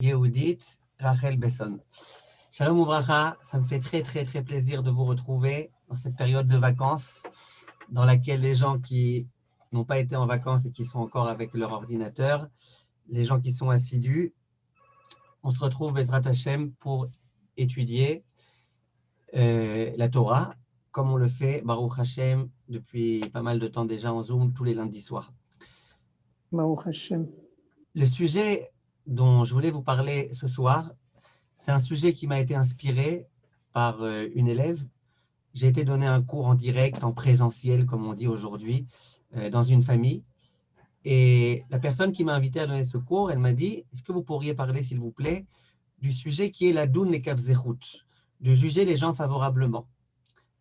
Yehudit Rachel Besson. Shalom Ouvracha, ça me fait très plaisir de vous retrouver dans cette période de vacances dans laquelle les gens qui n'ont pas été en vacances et qui sont encore avec leur ordinateur, les gens qui sont assidus, on se retrouve Bezrat Hashem pour étudier la Torah, comme on le fait, Baruch Hashem, depuis pas mal de temps déjà en Zoom, tous les lundis soirs. Baruch Hashem. Le sujet dont je voulais vous parler ce soir, c'est un sujet qui m'a été inspiré par une élève. J'ai été donner un cours en direct, en présentiel, comme on dit aujourd'hui, dans une famille. Et la personne qui m'a invité à donner ce cours, elle m'a dit, est-ce que vous pourriez parler, s'il vous plaît, du sujet qui est la doun et kavzechut, de juger les gens favorablement.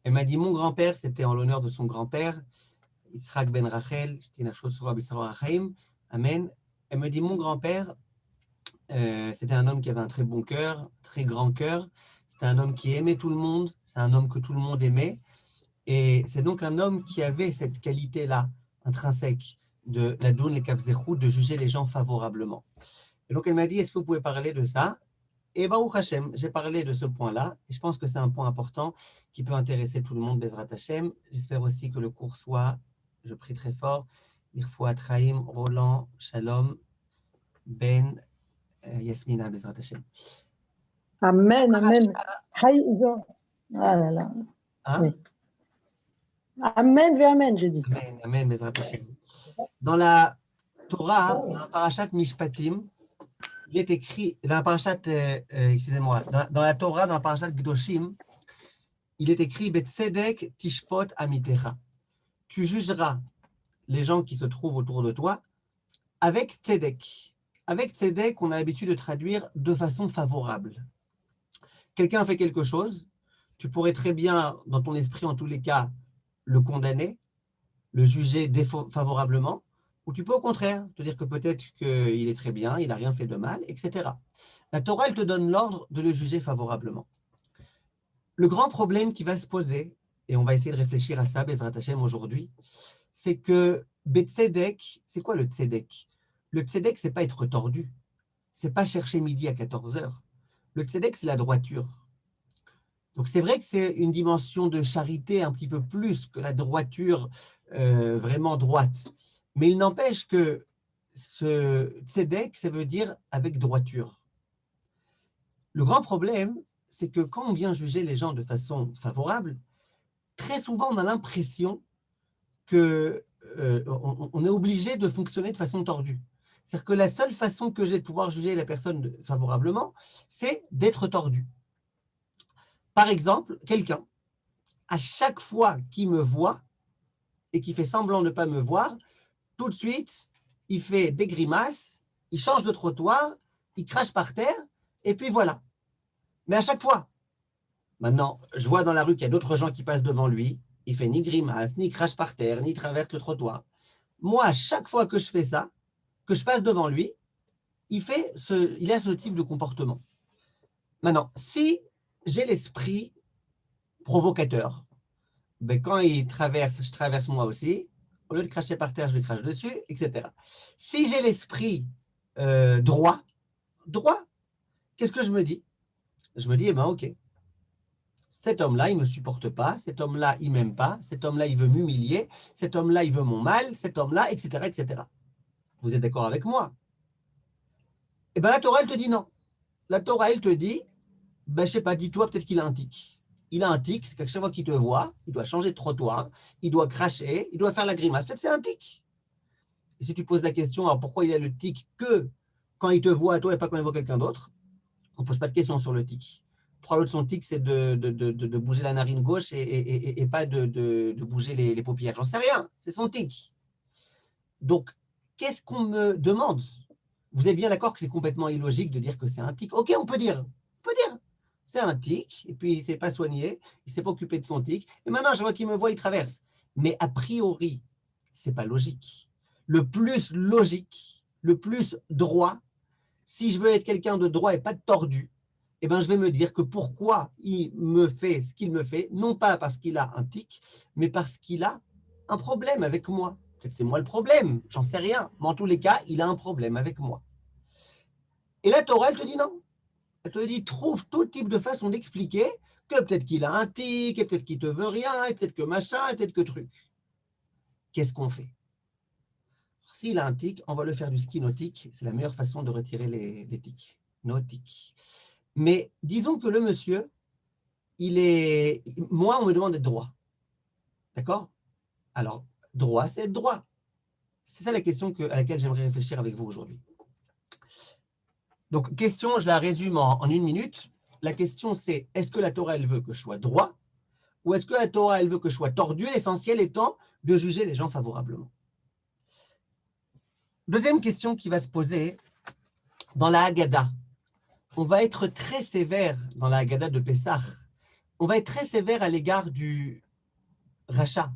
Elle m'a dit, mon grand-père, c'était en l'honneur de son grand-père, Yitzhak ben Rachel, Amen. Elle me dit, mon grand-père, c'était un homme qui avait un très bon cœur, très grand cœur. C'était un homme qui aimait tout le monde. C'est un homme que tout le monde aimait. Et c'est donc un homme qui avait cette qualité-là, intrinsèque, de la doun, les kavzechut, de juger les gens favorablement. Et donc elle m'a dit, est-ce que vous pouvez parler de ça? Et Baruch Hashem, j'ai parlé de ce point-là. Et je pense que c'est un point important qui peut intéresser tout le monde, Bezrat Hashem. J'espère aussi que le cours soit, je prie très fort, Irfoat Chaim, Roland, Shalom, Ben, Yasmina, Bezrat Hashem. Amen, amen. Ah là là. Hein? Oui. Amen, amen, j'ai dit. Amen, amen, Bezrat Hashem. Dans la Torah, dans la Parashat Mishpatim, il est écrit, dans la Parashat, excusez-moi, dans la Torah, dans la Parashat Kedoshim, il est écrit Betzedek tishpot amitecha. Tu jugeras les gens qui se trouvent autour de toi avec tzedek. Avec tzedek, on a l'habitude de traduire de façon favorable. Quelqu'un fait quelque chose, tu pourrais très bien, dans ton esprit en tous les cas, le condamner, le juger défavorablement, ou tu peux au contraire te dire que peut-être qu'il est très bien, il n'a rien fait de mal, etc. La Torah, elle te donne l'ordre de le juger favorablement. Le grand problème qui va se poser, et on va essayer de réfléchir à ça, Bezrat Hashem, aujourd'hui, c'est que Betzedek, c'est quoi le tzedek? Le tzedek, c'est pas être tordu, c'est pas chercher midi à 14h. Le tzedek, c'est la droiture. Donc c'est vrai que c'est une dimension de charité un petit peu plus que la droiture vraiment droite. Mais il n'empêche que ce tzedek, ça veut dire avec droiture. Le grand problème, c'est que quand on vient juger les gens de façon favorable, très souvent on a l'impression qu'on est obligé de fonctionner de façon tordue. C'est-à-dire que la seule façon que j'ai de pouvoir juger la personne favorablement, c'est d'être tordu. Par exemple, quelqu'un, à chaque fois qu'il me voit et qu'il fait semblant de ne pas me voir, tout de suite, il fait des grimaces, il change de trottoir, il crache par terre, et puis voilà. Mais à chaque fois. Maintenant, je vois dans la rue qu'il y a d'autres gens qui passent devant lui, il fait ni grimace, ni crache par terre, ni traverse le trottoir. Moi, à chaque fois que je fais ça, que je passe devant lui, il a ce type de comportement. Maintenant, si j'ai l'esprit provocateur, ben quand il traverse, je traverse moi aussi. Au lieu de cracher par terre, je lui crache dessus, etc. Si j'ai l'esprit droit, qu'est-ce que je me dis? Je me dis, eh ben ok, cet homme-là, il ne me supporte pas, cet homme-là, il ne m'aime pas, cet homme-là, il veut m'humilier, cet homme-là, il veut mon mal, cet homme-là, etc., etc. Vous êtes d'accord avec moi? Eh bien, la Torah, elle te dit non. La Torah, elle te dit, ben, je ne sais pas, dis-toi peut-être qu'il a un tic. Il a un tic, c'est qu'à chaque fois qu'il te voit, il doit changer de trottoir, il doit cracher, il doit faire la grimace. Peut-être c'est un tic. Et si tu poses la question, alors pourquoi il a le tic que quand il te voit à toi et pas quand il voit quelqu'un d'autre, on ne pose pas de question sur le tic. Pourquoi l'autre son tic, c'est de bouger la narine gauche et pas de bouger les paupières. J'en sais rien, c'est son tic. Donc, qu'est-ce qu'on me demande? Vous êtes bien d'accord que c'est complètement illogique de dire que c'est un tic? Ok, on peut dire, c'est un tic, et puis il ne s'est pas soigné, il ne s'est pas occupé de son tic, et maintenant je vois qu'il me voit, il traverse. Mais a priori, ce n'est pas logique. Le plus logique, le plus droit, si je veux être quelqu'un de droit et pas de tordu, eh ben, je vais me dire que pourquoi il me fait ce qu'il me fait, non pas parce qu'il a un tic, mais parce qu'il a un problème avec moi. Peut-être c'est moi le problème, j'en sais rien. Mais en tous les cas, il a un problème avec moi. Et la Torah, elle te dit non. Elle te dit, trouve tout type de façon d'expliquer que peut-être qu'il a un tic, et peut-être qu'il te veut rien, et peut-être que machin, et peut-être que truc. Qu'est-ce qu'on fait? S'il a un tic, on va le faire du ski nautique. C'est la meilleure façon de retirer les tics. Nautiques. Mais disons que le monsieur, moi, on me demande d'être droit. D'accord? Alors, droit, c'est être droit. C'est ça la question à laquelle j'aimerais réfléchir avec vous aujourd'hui. Donc, question, je la résume en 1 minute. La question, c'est, est-ce que la Torah, elle veut que je sois droit? Ou est-ce que la Torah, elle veut que je sois tordu? L'essentiel étant de juger les gens favorablement. Deuxième question qui va se poser, dans la Haggadah, on va être très sévère dans la Haggadah de Pessah. On va être très sévère à l'égard du rachat.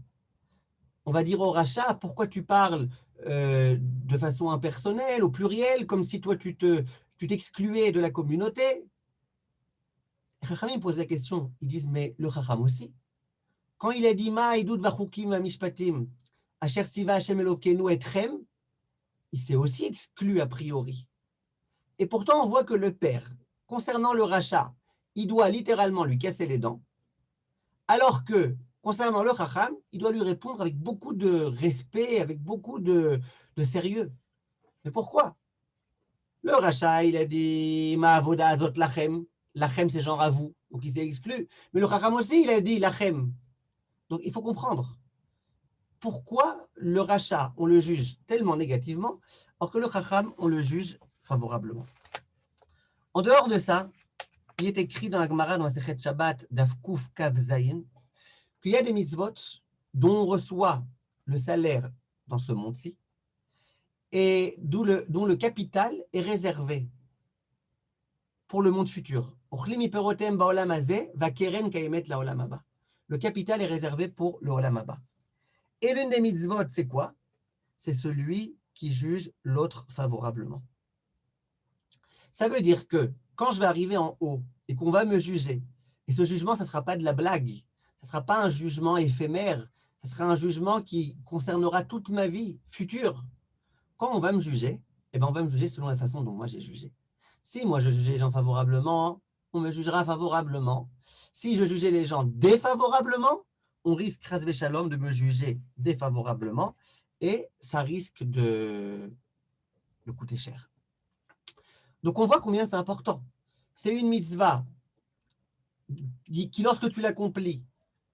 On va dire au rachat, pourquoi tu parles de façon impersonnelle, au pluriel, comme si toi tu t'excluais de la communauté. Les Chachamim posent la question, ils disent, mais le Chacham aussi. Quand il a dit, Ma idud vachukim mishpatim, asher tziva Hashem Elokeinu etchem, il s'est aussi exclu a priori. Et pourtant, on voit que le père, concernant le rachat, il doit littéralement lui casser les dents, alors que, concernant le Chacham, il doit lui répondre avec beaucoup de respect, avec beaucoup de sérieux. Mais pourquoi? Le rachat, il a dit Ma avoda azot lachem. Lachem, c'est genre à vous. Donc il s'est exclu. Mais le Chacham aussi, il a dit lachem. Donc il faut comprendre. Pourquoi le rachat, on le juge tellement négativement, alors que le Chacham, on le juge favorablement. En dehors de ça, il est écrit dans la Gemara, dans la Sechet Shabbat, d'Afkouf Kav Zayin, qu'il y a des mitzvot dont on reçoit le salaire dans ce monde-ci, et dont le capital est réservé pour le monde futur. Le capital est réservé pour le Olam Haba. Et l'une des mitzvot, c'est quoi? C'est celui qui juge l'autre favorablement. Ça veut dire que quand je vais arriver en haut et qu'on va me juger, et ce jugement, ça ne sera pas de la blague, ça ne sera pas un jugement éphémère, ça sera un jugement qui concernera toute ma vie future. Quand on va me juger, eh ben on va me juger selon la façon dont moi j'ai jugé. Si moi je jugeais les gens favorablement, on me jugera favorablement. Si je jugeais les gens défavorablement, on risque, Chas Shalom, de me juger défavorablement et ça risque de coûter cher. Donc on voit combien c'est important. C'est une mitzvah qui, lorsque tu l'accomplis,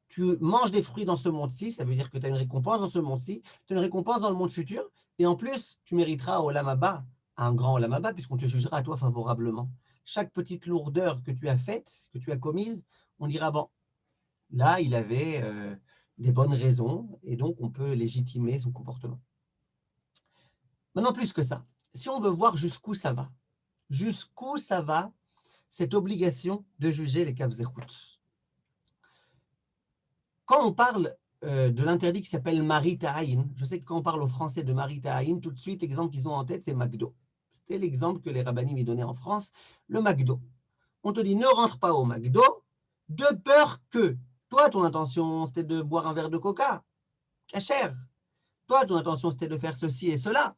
tu manges des fruits dans ce monde-ci, ça veut dire que tu as une récompense dans ce monde-ci, tu as une récompense dans le monde futur, et en plus, tu mériteras au Olam Haba, un grand Olam Haba, puisqu'on te jugera à toi favorablement. Chaque petite lourdeur que tu as faite, que tu as commise, on dira, bon, là, il avait des bonnes raisons, et donc on peut légitimer son comportement. Maintenant, plus que ça, si on veut voir jusqu'où ça va cette obligation de juger les Kav Zechut. Quand on parle de l'interdit qui s'appelle Marit Ha'ayin, je sais que quand on parle au français de Marit Ha'ayin, tout de suite, l'exemple qu'ils ont en tête, c'est McDo. C'était l'exemple que les rabbinim m'y donnaient en France, le McDo. On te dit, ne rentre pas au McDo, de peur que, toi, ton intention, c'était de boire un verre de coca, cachère. Toi, ton intention, c'était de faire ceci et cela.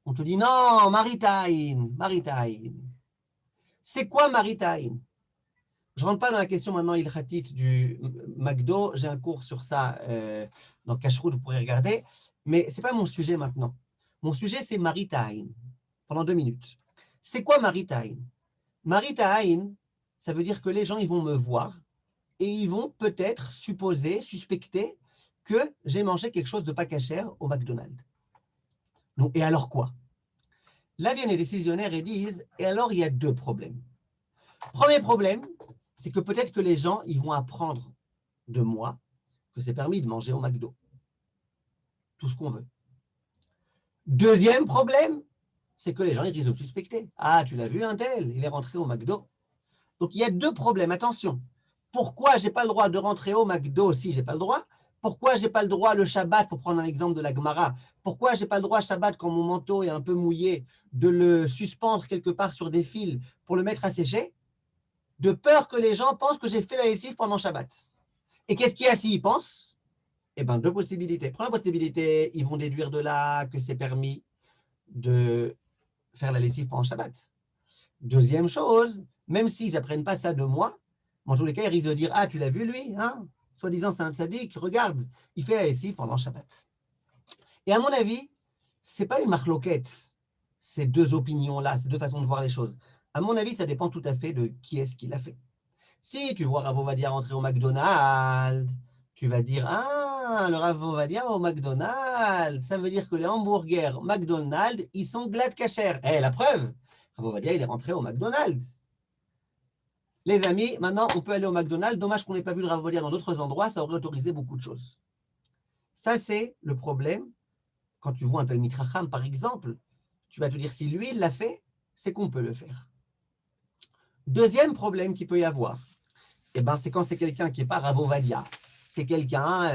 On te dit, non, Marit Ha'ayin, Marit Ha'ayin. C'est quoi Marit Ha'ayin? Je ne rentre pas dans la question maintenant ilchatit du McDo. J'ai un cours sur ça dans Kashrut, vous pourrez regarder. Mais ce n'est pas mon sujet maintenant. Mon sujet, c'est Marit Ha'ayin. Pendant 2 minutes. C'est quoi Marit Ha'ayin? Marit Ha'ayin, ça veut dire que les gens ils vont me voir et ils vont peut-être suspecter que j'ai mangé quelque chose de pas cachère au McDonald's. Donc, et alors quoi? Là viennent les décisionnaires et disent, et alors il y a 2 problèmes. Premier problème, c'est que peut-être que les gens, ils vont apprendre de moi que c'est permis de manger au McDo. Tout ce qu'on veut. Deuxième problème, c'est que les gens, ils risquent de suspecter. Ah, tu l'as vu un tel, il est rentré au McDo. Donc, il y a 2 problèmes. Attention. Pourquoi je n'ai pas le droit de rentrer au McDo si je n'ai pas le droit? Pourquoi je n'ai pas le droit le Shabbat, pour prendre un exemple de la Gemara? Pourquoi je n'ai pas le droit Shabbat, quand mon manteau est un peu mouillé, de le suspendre quelque part sur des fils pour le mettre à sécher? De peur que les gens pensent que j'ai fait la lessive pendant Shabbat. Et qu'est-ce qu'il y a s'ils pensent? Eh bien, 2 possibilités. Première possibilité, ils vont déduire de là que c'est permis de faire la lessive pendant Shabbat. Deuxième chose, même s'ils n'apprennent pas ça de moi, en tous les cas, ils risquent de dire, ah, tu l'as vu lui, hein? Soi-disant, c'est un tzaddik, regarde, il fait la lessive pendant Shabbat. Et à mon avis, ce n'est pas une marloquette, ces deux opinions-là, ces deux façons de voir les choses. À mon avis, ça dépend tout à fait de qui est-ce qui l'a fait. Si tu vois Rav Ovadia rentrer au McDonald's, tu vas dire, ah, le Rav Ovadia va au McDonald's, ça veut dire que les hamburgers McDonald's, ils sont glad kasher. Eh, la preuve, Rav Ovadia, il est rentré au McDonald's. Les amis, maintenant, on peut aller au McDonald's. Dommage qu'on n'ait pas vu le Rav Ovadia dans d'autres endroits, ça aurait autorisé beaucoup de choses. Ça, c'est le problème. Quand tu vois un Talmid Chacham, par exemple, tu vas te dire, si lui, il l'a fait, c'est qu'on peut le faire. Deuxième problème qu'il peut y avoir, eh ben, c'est quand c'est quelqu'un qui n'est pas Rav Ovadia. C'est quelqu'un,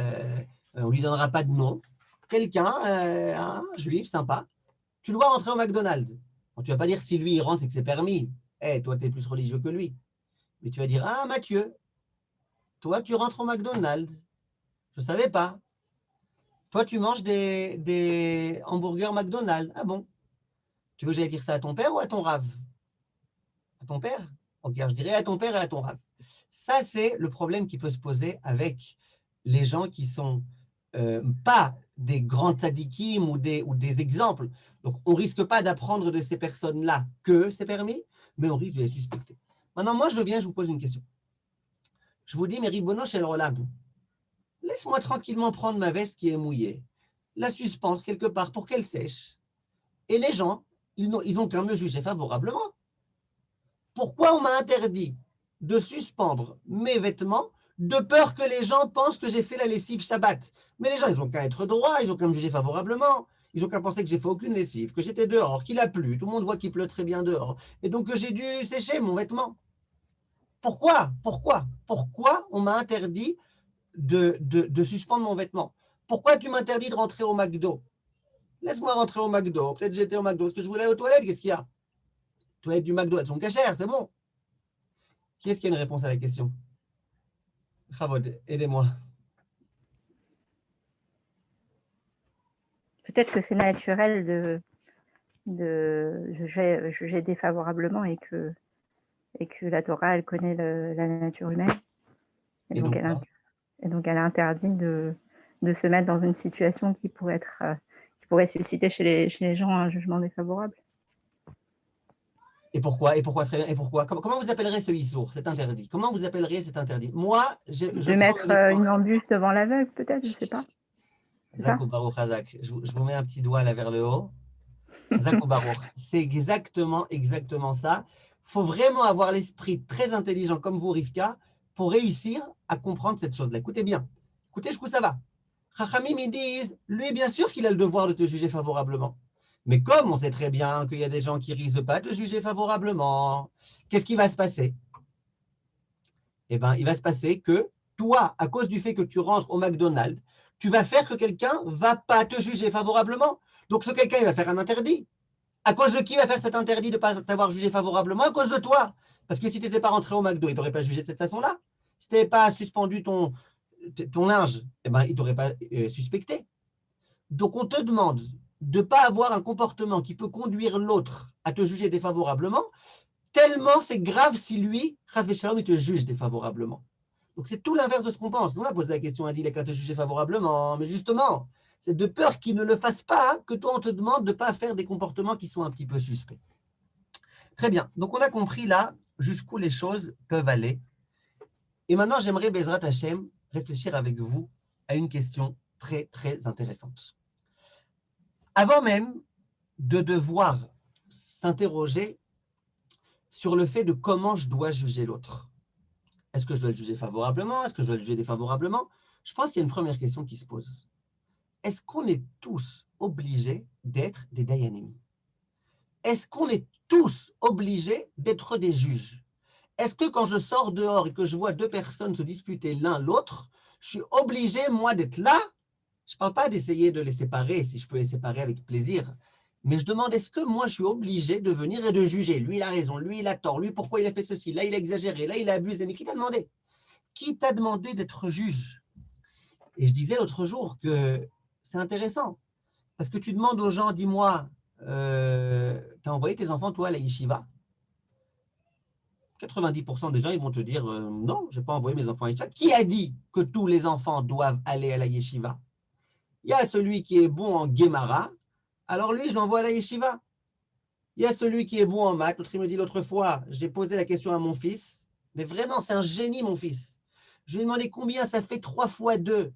on ne lui donnera pas de nom, quelqu'un, un juif sympa. Tu le vois rentrer au McDonald's. Bon, tu ne vas pas dire si lui, il rentre et que c'est permis. Eh, toi, tu es plus religieux que lui. Mais tu vas dire, ah, Mathieu, toi, tu rentres au McDonald's. Je ne savais pas. Toi, tu manges des hamburgers McDonald's. Ah bon? Tu veux que j'aille dire ça à ton père ou à ton rave? À ton père? Ok, je dirais à ton père et à ton rave. Ça, c'est le problème qui peut se poser avec les gens qui sont pas des grands tzadikim ou des exemples. Donc, on ne risque pas d'apprendre de ces personnes-là que c'est permis, mais on risque de les suspecter. Maintenant, moi, je vous pose une question. Je vous dis, mais Ribono Shel Olam, laisse-moi tranquillement prendre ma veste qui est mouillée, la suspendre quelque part pour qu'elle sèche. Et les gens, ils n'ont qu'à me juger favorablement. Pourquoi on m'a interdit de suspendre mes vêtements de peur que les gens pensent que j'ai fait la lessive Shabbat? Mais les gens, ils n'ont qu'à être droits, ils n'ont qu'à me juger favorablement. Ils n'ont qu'à penser que j'ai fait aucune lessive, que j'étais dehors, qu'il a plu, tout le monde voit qu'il pleut très bien dehors, et donc que j'ai dû sécher mon vêtement. Pourquoi on m'a interdit de suspendre mon vêtement? Pourquoi tu m'interdis de rentrer au McDo? Laisse-moi rentrer au McDo. Peut-être j'étais au McDo. Est-ce que je voulais aller aux toilettes? Qu'est-ce qu'il y a? Les toilettes du McDo, elles sont cachères, c'est bon. Qui est-ce qui a une réponse à la question? Chavod, aidez-moi. Peut-être que c'est naturel de juger défavorablement et que la Torah, elle connaît la nature humaine. Et donc elle a interdit de se mettre dans une situation qui pourrait susciter chez les gens un jugement défavorable. Et pourquoi? Très bien. Et pourquoi? Comment vous appellerez ce issour, cet interdit? Comment vous appelleriez cet interdit? Moi, de mettre une embûche devant l'aveugle, peut-être, je ne sais pas. Zak ou Baruch Hazak. Je vous mets un petit doigt là vers le haut. Zak ou Baruch. C'est exactement ça. Il faut vraiment avoir l'esprit très intelligent comme vous, Rivka, pour réussir à comprendre cette chose-là. Écoutez bien. Écoutez, jusqu'où ça va. Chachamim, ils disent, lui, bien sûr qu'il a le devoir de te juger favorablement. Mais comme on sait très bien qu'il y a des gens qui risquent de ne pas te juger favorablement, qu'est-ce qui va se passer? Eh bien, il va se passer que toi, à cause du fait que tu rentres au McDonald's, tu vas faire que quelqu'un ne va pas te juger favorablement. Donc, ce quelqu'un, il va faire un interdit. À cause de qui va faire cet interdit de ne pas t'avoir jugé favorablement? À cause de toi. Parce que si tu n'étais pas rentré au McDo, il ne t'aurait pas jugé de cette façon-là. Si tu n'avais pas suspendu ton linge, eh ben, il ne t'aurait pas suspecté. Donc, on te demande de ne pas avoir un comportement qui peut conduire l'autre à te juger défavorablement, tellement c'est grave si lui, Chas v'Shalom, il te juge défavorablement. Donc, c'est tout l'inverse de ce qu'on pense. On a posé la question à Dilek à te juger favorablement, mais justement, c'est de peur qu'il ne le fasse pas que toi, on te demande de ne pas faire des comportements qui sont un petit peu suspects. Très bien. Donc, on a compris là jusqu'où les choses peuvent aller. Et maintenant, j'aimerais, Bezrat Hashem, réfléchir avec vous à une question très, très intéressante. Avant même de devoir s'interroger sur le fait de comment je dois juger l'autre. Est-ce que je dois le juger favorablement? Est-ce que je dois le juger défavorablement? Je pense qu'il y a une première question qui se pose. Est-ce qu'on est tous obligés d'être des dayanim? Est-ce qu'on est tous obligés d'être des juges? Est-ce que quand je sors dehors et que je vois deux personnes se disputer l'un l'autre, je suis obligé, moi, d'être là? Je ne parle pas d'essayer de les séparer, si je peux les séparer avec plaisir. Mais je demande, est-ce que moi, je suis obligé de venir et de juger? Lui, il a raison, lui, il a tort, lui, pourquoi il a fait ceci? Là, il a exagéré, là, il a abusé. Mais qui t'a demandé? Qui t'a demandé d'être juge? Et je disais l'autre jour que c'est intéressant. Parce que tu demandes aux gens, dis-moi, tu as envoyé tes enfants, toi, à la yeshiva? 90% des gens, ils vont te dire non, je n'ai pas envoyé mes enfants à yeshiva. Qui a dit que tous les enfants doivent aller à la yeshiva? Il y a celui qui est bon en Gemara, alors lui, je l'envoie à la yeshiva. Il y a celui qui est bon en maths. L'autre, il me dit l'autre fois, j'ai posé la question à mon fils, mais vraiment, c'est un génie, mon fils. Je lui ai demandé combien ça fait 3 fois 2.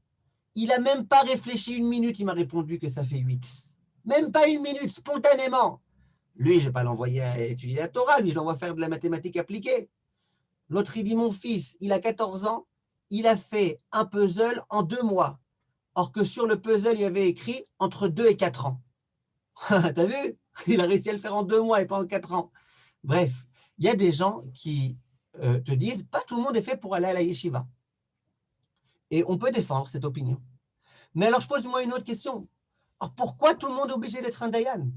Il n'a même pas réfléchi 1 minute, il m'a répondu que ça fait 8. Même pas 1 minute, spontanément. Lui, je ne vais pas l'envoyer à étudier la Torah, lui, je l'envoie faire de la mathématique appliquée. L'autre, il dit, mon fils, il a 14 ans, il a fait un puzzle en 2 mois. Or que sur le puzzle, il y avait écrit entre 2 et 4 ans. T'as vu? Il a réussi à le faire en 2 mois et pas en 4 ans. Bref, il y a des gens qui te disent, pas tout le monde est fait pour aller à la yeshiva. Et on peut défendre cette opinion. Mais alors, je pose moi une autre question. Alors, pourquoi tout le monde est obligé d'être un dayan?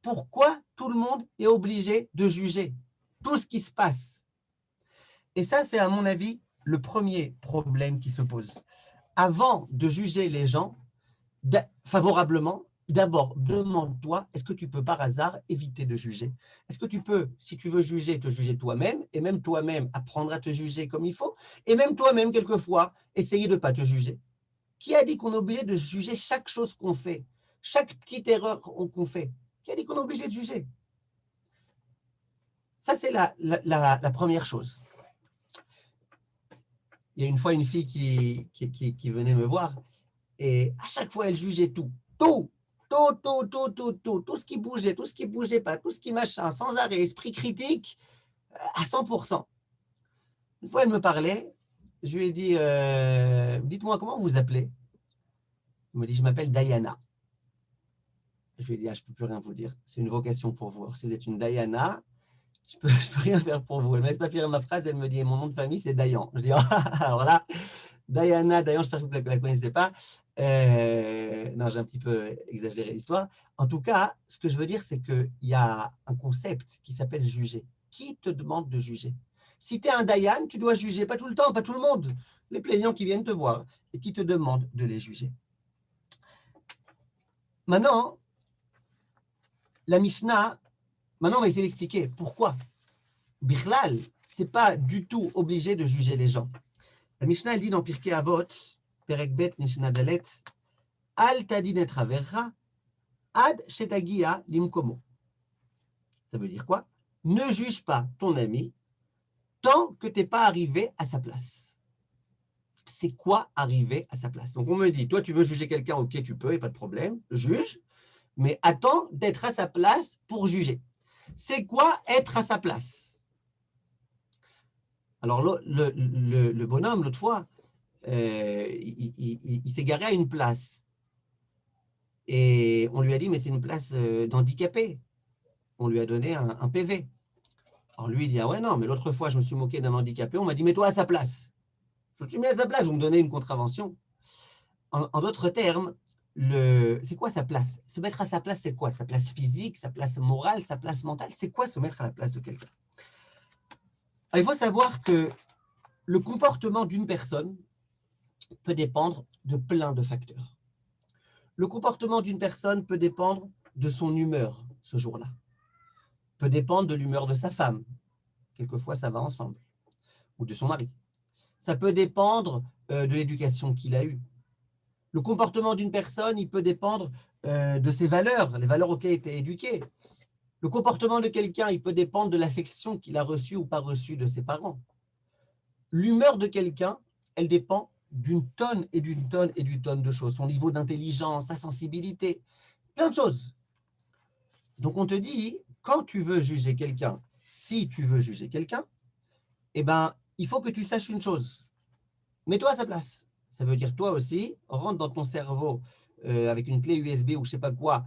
Pourquoi tout le monde est obligé de juger tout ce qui se passe? Et ça, c'est à mon avis le premier problème qui se pose. Avant de juger les gens favorablement, d'abord, demande-toi, est-ce que tu peux par hasard éviter de juger? Est-ce que tu peux, si tu veux juger, te juger toi-même, et même toi-même apprendre à te juger comme il faut, et même toi-même, quelquefois, essayer de ne pas te juger? Qui a dit qu'on est obligé de juger chaque chose qu'on fait, chaque petite erreur qu'on fait? Qui a dit qu'on est obligé de juger? Ça, c'est la première chose. Il y a une fois une fille qui venait me voir, et à chaque fois, elle jugeait tout ce qui bougeait pas, tout ce qui machin, sans arrêt, esprit critique à 100%. Une fois, elle me parlait, je lui ai dit, dites-moi, comment vous vous appelez? Elle me dit, je m'appelle Diana. Je lui ai dit, je ne peux plus rien vous dire, c'est une vocation pour vous. Alors, si vous êtes une Diana, je peux rien faire pour vous. Elle ne me laisse pas finir ma phrase, elle me dit, mon nom de famille, c'est Dayan. Je dis, alors là, Diana, Dayan, j'espère que vous ne la connaissez pas. Non, j'ai un petit peu exagéré l'histoire. En tout cas, ce que je veux dire, c'est qu'il y a un concept qui s'appelle juger. Qui te demande de juger? Si tu es un Dayan, tu dois juger, pas tout le temps, pas tout le monde. Les plaignants qui viennent te voir et qui te demandent de les juger. Maintenant, la Mishnah, maintenant on va essayer d'expliquer pourquoi. Bichlal, ce n'est pas du tout obligé de juger les gens. La Mishnah, elle dit dans Pirkei Avot, Perek Bet Mishnah Dalet, Al tadin et traverra, ad shetagia limkomo. Ça veut dire quoi? Ne juge pas ton ami tant que tu n'es pas arrivé à sa place. C'est quoi arriver à sa place? Donc on me dit, toi tu veux juger quelqu'un, ok tu peux, et pas de problème, juge, mais attends d'être à sa place pour juger. C'est quoi être à sa place? Alors le bonhomme, l'autre fois, il s'est garé à une place. Et on lui a dit, mais c'est une place d'handicapé. On lui a donné un PV. Alors lui, il dit, ah ouais, non, mais l'autre fois, je me suis moqué d'un handicapé. On m'a dit, mets-toi à sa place. Je me suis mis à sa place, vous me donnez une contravention. En d'autres termes, c'est quoi sa place? Se mettre à sa place, c'est quoi? Sa place physique, sa place morale, sa place mentale? C'est quoi se mettre à la place de quelqu'un? Il faut savoir que le comportement d'une personne peut dépendre de plein de facteurs. Le comportement d'une personne peut dépendre de son humeur ce jour-là, peut dépendre de l'humeur de sa femme, quelquefois ça va ensemble, ou de son mari. Ça peut dépendre de l'éducation qu'il a eue. Le comportement d'une personne, il peut dépendre de ses valeurs, les valeurs auxquelles il était éduqué. Le comportement de quelqu'un, il peut dépendre de l'affection qu'il a reçue ou pas reçue de ses parents. L'humeur de quelqu'un, elle dépend d'une tonne et d'une tonne et d'une tonne de choses. Son niveau d'intelligence, sa sensibilité, plein de choses. Donc on te dit, quand tu veux juger quelqu'un, si tu veux juger quelqu'un, eh ben, il faut que tu saches une chose. Mets-toi à sa place. Ça veut dire toi aussi, rentre dans ton cerveau avec une clé USB ou je ne sais pas quoi,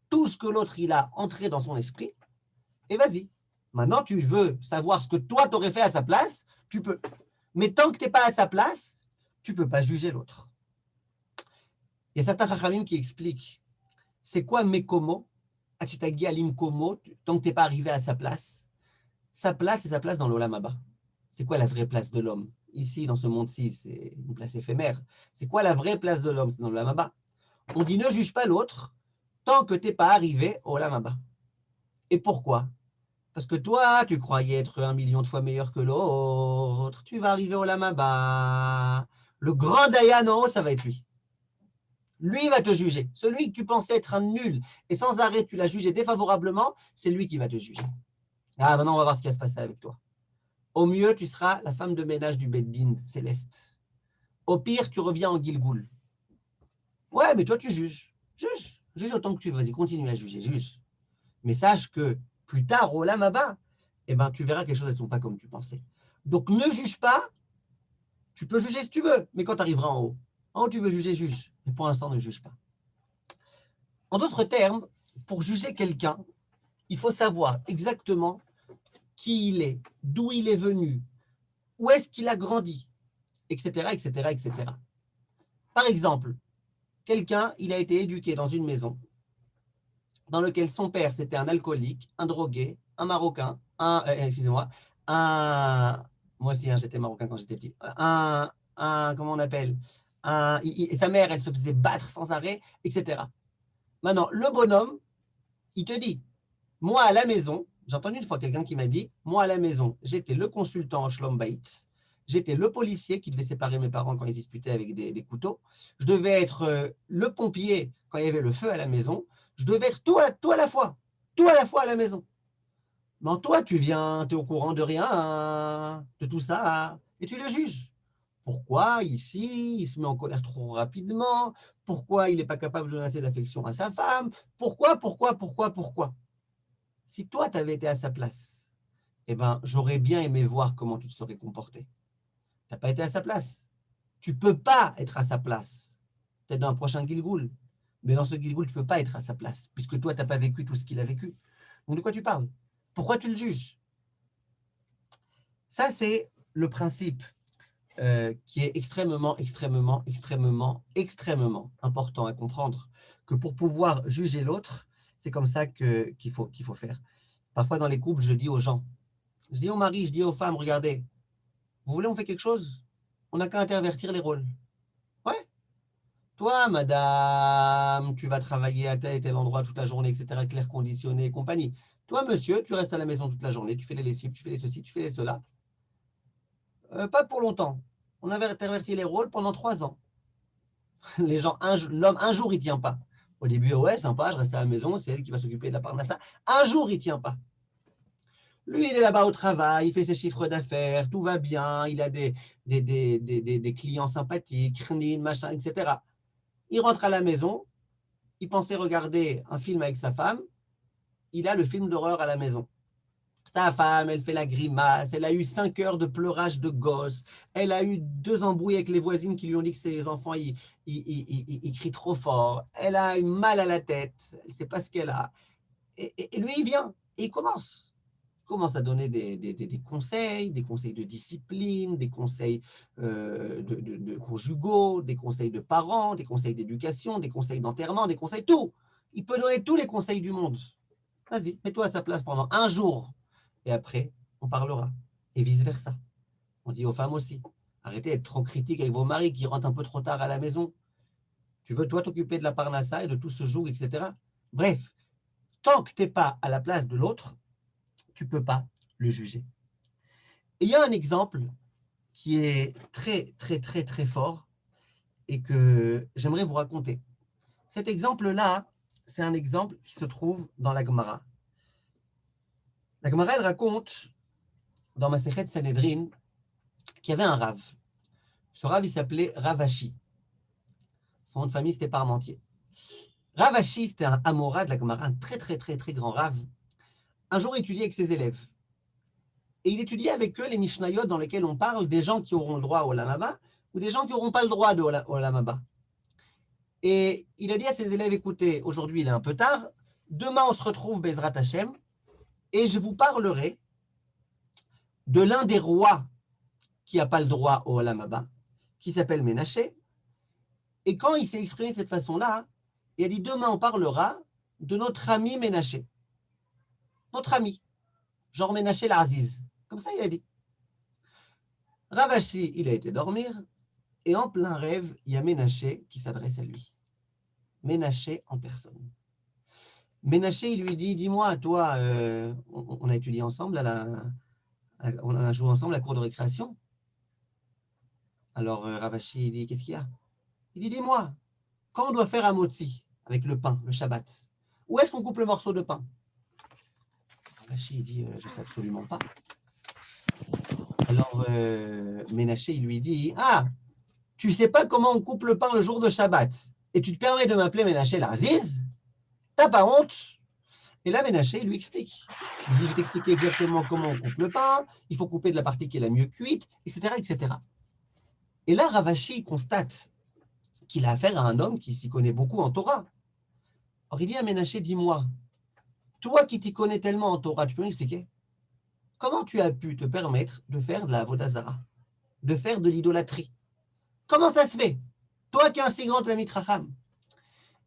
tout ce que l'autre il a entré dans son esprit, et vas-y. Maintenant, tu veux savoir ce que toi, tu aurais fait à sa place, tu peux. Mais tant que tu n'es pas à sa place, tu ne peux pas juger l'autre. Il y a certains chachamim qui expliquent, c'est quoi mekomo, achitagi alimkomo, tant que tu n'es pas arrivé à sa place? Sa place, c'est sa place dans l'olam haba. C'est quoi la vraie place de l'homme? Ici, dans ce monde-ci, c'est une place éphémère. C'est quoi la vraie place de l'homme? C'est dans l'olam haba. On dit ne juge pas l'autre tant que tu n'es pas arrivé au olam haba. Et pourquoi? Parce que toi, tu croyais être 1 million de fois meilleur que l'autre. Tu vas arriver au Olam Haba. Le grand Dayan en haut, ça va être lui. Lui va te juger. Celui que tu pensais être un nul et sans arrêt, tu l'as jugé défavorablement, c'est lui qui va te juger. Ah, maintenant, on va voir ce qui va se passer avec toi. Au mieux, tu seras la femme de ménage du Beddin céleste. Au pire, tu reviens en Gilgoul. Ouais, mais toi, tu juges. Juge. Juge autant que tu veux. Vas-y, continue à juger. Juge. Mais sache que plus tard, au Olam Haba, eh ben, tu verras que les choses ne sont pas comme tu pensais. Donc, ne juge pas. Tu peux juger si tu veux, mais quand tu arriveras en haut, tu veux juger, juge. Mais pour l'instant, ne juge pas. En d'autres termes, pour juger quelqu'un, il faut savoir exactement qui il est, d'où il est venu, où est-ce qu'il a grandi, etc., etc., etc. Par exemple, quelqu'un, il a été éduqué dans une maison dans laquelle son père, c'était un alcoolique, un drogué, un Marocain, excusez-moi, moi aussi, hein, j'étais Marocain quand j'étais petit, comment on appelle, et sa mère, elle se faisait battre sans arrêt, etc. Maintenant, le bonhomme, il te dit, moi à la maison, j'ai entendu une fois quelqu'un qui m'a dit, moi à la maison, j'étais le consultant en Shlom Bait, j'étais le policier qui devait séparer mes parents quand ils disputaient avec des couteaux, je devais être le pompier quand il y avait le feu à la maison, je devais être tout à la fois à la maison. Mais toi, tu viens, tu es au courant de rien, hein, de tout ça, et tu le juges. Pourquoi ici, il se met en colère trop rapidement? Pourquoi il n'est pas capable de donner assez d'affection à sa femme? Pourquoi? Si toi, tu avais été à sa place, eh ben, j'aurais bien aimé voir comment tu te serais comporté. Tu n'as pas été à sa place. Tu ne peux pas être à sa place. Peut-être dans un prochain Gilgoul. Mais dans ce Gilgoul, tu ne peux pas être à sa place, puisque toi, tu n'as pas vécu tout ce qu'il a vécu. Donc, de quoi tu parles? Pourquoi tu le juges? Ça, c'est le principe qui est extrêmement important à comprendre, que pour pouvoir juger l'autre, c'est comme ça qu'il faut faire. Parfois, dans les couples, je dis aux gens, je dis aux maris, je dis aux femmes, regardez, vous voulez on fait quelque chose? On n'a qu'à intervertir les rôles. Ouais. Toi, madame, tu vas travailler à tel et tel endroit toute la journée, etc., clair conditionné et compagnie. Toi, monsieur, tu restes à la maison toute la journée, tu fais les lessives, tu fais les ceci, tu fais les cela. Pas pour longtemps. On avait interverti les rôles pendant 3 ans. Les gens, l'homme, un jour, il ne tient pas. Au début, ouais, sympa, je reste à la maison, c'est elle qui va s'occuper de la parnassa. Un jour, il ne tient pas. Lui, il est là-bas au travail, il fait ses chiffres d'affaires, tout va bien, il a des clients sympathiques, machin, etc. Il rentre à la maison, il pensait regarder un film avec sa femme, il a le film d'horreur à la maison. Sa femme, elle fait la grimace, elle a eu 5 heures de pleurage de gosse, elle a eu 2 embrouilles avec les voisines qui lui ont dit que ses enfants, ils crient trop fort, elle a eu mal à la tête, elle ne sait pas ce qu'elle a. Et lui, il vient, et il commence à donner des conseils de discipline, des conseils de conjugaux, des conseils de parents, des conseils d'éducation, des conseils d'enterrement, des conseils, tout. Il peut donner tous les conseils du monde. Vas-y, mets-toi à sa place pendant un jour. Et après, on parlera. Et vice-versa. On dit aux femmes aussi, arrêtez d'être trop critiques avec vos maris qui rentrent un peu trop tard à la maison. Tu veux, toi, t'occuper de la parnassa et de tout ce jour, etc. Bref, tant que tu n'es pas à la place de l'autre, tu ne peux pas le juger. Et il y a un exemple qui est très fort et que j'aimerais vous raconter. Cet exemple-là, c'est un exemple qui se trouve dans la Gemara. La Gemara, elle raconte dans Masechet Sanhedrin qu'il y avait un Rav. Ce Rav, il s'appelait Rav Ashi. Son nom de famille, c'était Parmentier. Rav Ashi, c'était un Amora de la Gemara, un très grand Rav. Un jour, il étudiait avec ses élèves. Et il étudiait avec eux les Mishnayot dans lesquels on parle des gens qui auront le droit au Olam Haba ou des gens qui n'auront pas le droit au Olam Haba. Et il a dit à ses élèves, écoutez, aujourd'hui il est un peu tard, demain on se retrouve Bezrat Hashem, et je vous parlerai de l'un des rois qui n'a pas le droit au Olam Haba, qui s'appelle Ménaché. Et quand il s'est exprimé de cette façon-là, il a dit, demain on parlera de notre ami Ménaché. Notre ami, genre Ménaché l'Aziz. Comme ça il a dit. Rav Ashi, il a été dormir, et en plein rêve, il y a Ménaché qui s'adresse à lui. Ménaché en personne. Ménaché, il lui dit, dis-moi, toi, on a étudié ensemble, on a joué ensemble à la cour de récréation. Alors Ravashi, il dit, qu'est-ce qu'il y a? Il dit, dis-moi, quand on doit faire un motzi avec le pain, le Shabbat, où est-ce qu'on coupe le morceau de pain? Ravashi, il dit, je ne sais absolument pas. Alors Ménaché, il lui dit, ah, tu ne sais pas comment on coupe le pain le jour de Shabbat et tu te permets de m'appeler Ménaché l'Aziz? T'as pas honte? Et là, Ménaché, il lui explique. Il dit, je vais t'expliquer exactement comment on coupe le pain, il faut couper de la partie qui est la mieux cuite, etc., etc. Et là, Ravashi constate qu'il a affaire à un homme qui s'y connaît beaucoup en Torah. Alors il dit à Ménaché, dis-moi, toi qui t'y connais tellement en Torah, tu peux m'expliquer comment tu as pu te permettre de faire de la Avodah-Zara, de faire de l'idolâtrie? Comment ça se fait? Toi qui es un si grand Talmid Chacham.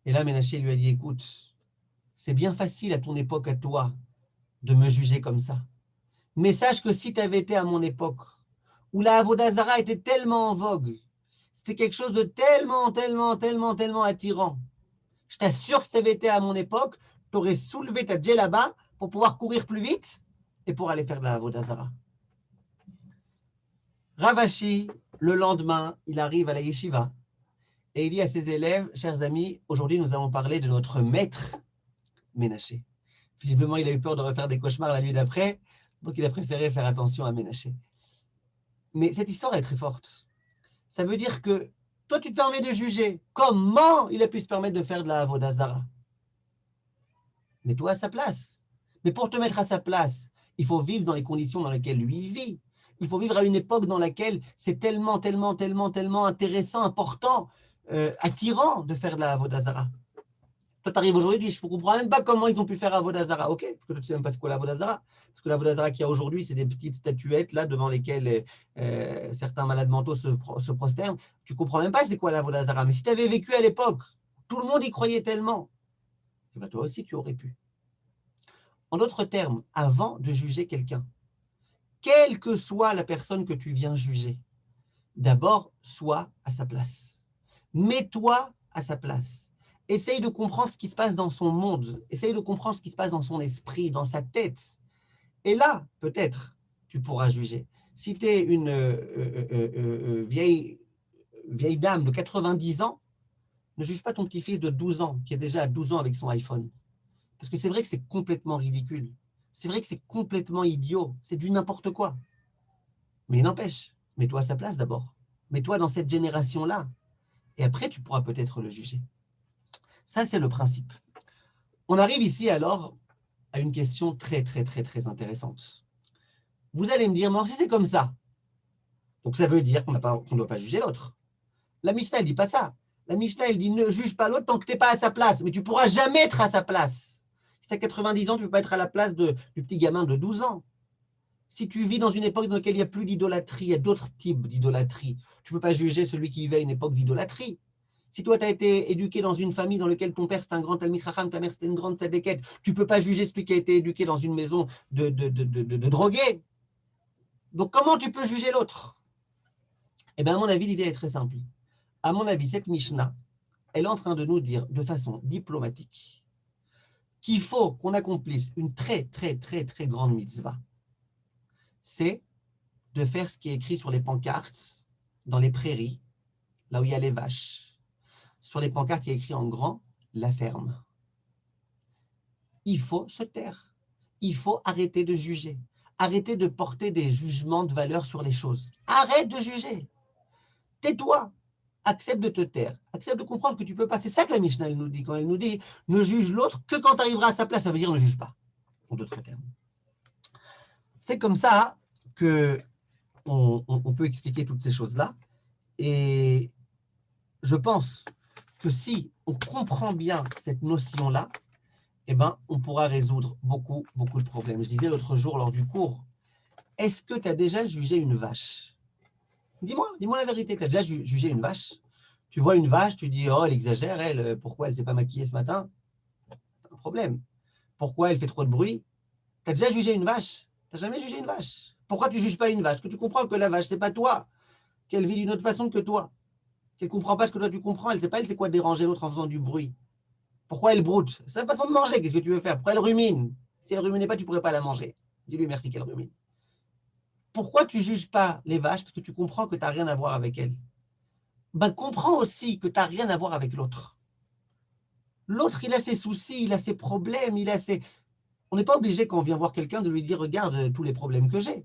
Et là, Ménaché lui a dit, écoute, c'est bien facile à ton époque, à toi, de me juger comme ça. Mais sache que si tu avais été à mon époque, où la Avodah-Zara était tellement en vogue, c'était quelque chose de tellement attirant. Je t'assure que si tu avais été à mon époque, tu aurais soulevé ta djellaba pour pouvoir courir plus vite et pour aller faire de la Avodah-Zara. Ravashi, le lendemain, il arrive à la yeshiva et il dit à ses élèves, chers amis, aujourd'hui nous allons parler de notre maître Ménaché. Visiblement, il a eu peur de refaire des cauchemars la nuit d'après, donc il a préféré faire attention à Ménaché. Mais cette histoire est très forte. Ça veut dire que toi, tu te permets de juger comment il a pu se permettre de faire de la Avodah-Zara. Mets-toi à sa place. Mais pour te mettre à sa place, il faut vivre dans les conditions dans lesquelles lui vit. Il faut vivre à une époque dans laquelle c'est tellement intéressant, important, attirant de faire de la Avodah-Zara. Toi, tu arrives aujourd'hui, je ne comprends même pas comment ils ont pu faire Avodah-Zara. Ok, parce que tu ne sais même pas ce qu'est l'Avodah-Zara. Parce que l'Avodah-Zara qu'il y a aujourd'hui, c'est des petites statuettes là devant lesquelles certains malades mentaux se prosternent. Tu ne comprends même pas c'est quoi l'Avodah-Zara. Mais si tu avais vécu à l'époque, tout le monde y croyait tellement, et bien toi aussi tu aurais pu. En d'autres termes, avant de juger quelqu'un, quelle que soit la personne que tu viens juger, d'abord, sois à sa place. Mets-toi à sa place. Essaye de comprendre ce qui se passe dans son monde. Essaye de comprendre ce qui se passe dans son esprit, dans sa tête. Et là, peut-être, tu pourras juger. Si tu es une vieille dame de 90 ans, ne juge pas ton petit-fils de 12 ans, qui est déjà à 12 ans avec son iPhone. Parce que c'est vrai que c'est complètement ridicule. C'est vrai que c'est complètement idiot. C'est du n'importe quoi. Mais il n'empêche, mets-toi à sa place d'abord. Mets-toi dans cette génération-là. Et après, tu pourras peut-être le juger. Ça, c'est le principe. On arrive ici alors à une question très intéressante. Vous allez me dire, mais si c'est comme ça, donc ça veut dire qu'on ne doit pas juger l'autre. La Mishnah, elle ne dit pas ça. La Mishnah, elle dit, ne juge pas l'autre tant que tu n'es pas à sa place. Mais tu ne pourras jamais être à sa place. Si tu as 90 ans, tu ne peux pas être à la place du petit gamin de 12 ans. Si tu vis dans une époque dans laquelle il n'y a plus d'idolâtrie, il y a d'autres types d'idolâtrie, tu ne peux pas juger celui qui vivait à une époque d'idolâtrie. Si toi, tu as été éduqué dans une famille dans laquelle ton père, c'est un grand Talmid Chacham, ta mère, c'était une grande tzadékette, tu ne peux pas juger celui qui a été éduqué dans une maison de drogués. Donc, comment tu peux juger l'autre? Eh bien, à mon avis, l'idée est très simple. À mon avis, cette Mishnah, elle est en train de nous dire de façon diplomatique qu'il faut qu'on accomplisse une très grande mitzvah. C'est de faire ce qui est écrit sur les pancartes, dans les prairies, là où il y a les vaches. Sur les pancartes, il y a écrit en grand « la ferme ». Il faut se taire. Il faut arrêter de juger. Arrêter de porter des jugements de valeur sur les choses. Arrête de juger. Tais-toi. Accepte de te taire. Accepte de comprendre que tu ne peux pas. C'est ça que la Mishnah elle nous dit. Quand elle nous dit « ne juge l'autre que quand tu arriveras à sa place », ça veut dire « ne juge pas », en d'autres termes. C'est comme ça qu'on peut expliquer toutes ces choses-là. Et je pense que si on comprend bien cette notion-là, eh ben, on pourra résoudre beaucoup de problèmes. Je disais l'autre jour lors du cours, est-ce que tu as déjà jugé une vache? Dis-moi la vérité, tu as déjà jugé une vache? Tu vois une vache, tu dis, oh, elle exagère, elle, pourquoi elle ne s'est pas maquillée ce matin? Un problème. Pourquoi elle fait trop de bruit? Tu as déjà jugé une vache? Tu n'as jamais jugé une vache? Pourquoi tu ne juges pas une vache? Parce que tu comprends que la vache, ce n'est pas toi, qu'elle vit d'une autre façon que toi, qu'elle ne comprend pas ce que toi tu comprends, elle ne sait pas, elle sait quoi déranger l'autre en faisant du bruit. Pourquoi elle broute? C'est sa façon de manger, qu'est-ce que tu veux faire? Pourquoi elle rumine? Si elle ne ruminait pas, tu ne pourrais pas la manger. Dis-lui merci qu'elle rumine. Pourquoi tu ne juges pas les vaches? Parce que tu comprends que tu n'as rien à voir avec elles. Ben, comprends aussi que tu n'as rien à voir avec l'autre. L'autre, il a ses soucis, il a ses problèmes, il a ses... On n'est pas obligé, quand on vient voir quelqu'un, de lui dire « Regarde tous les problèmes que j'ai ».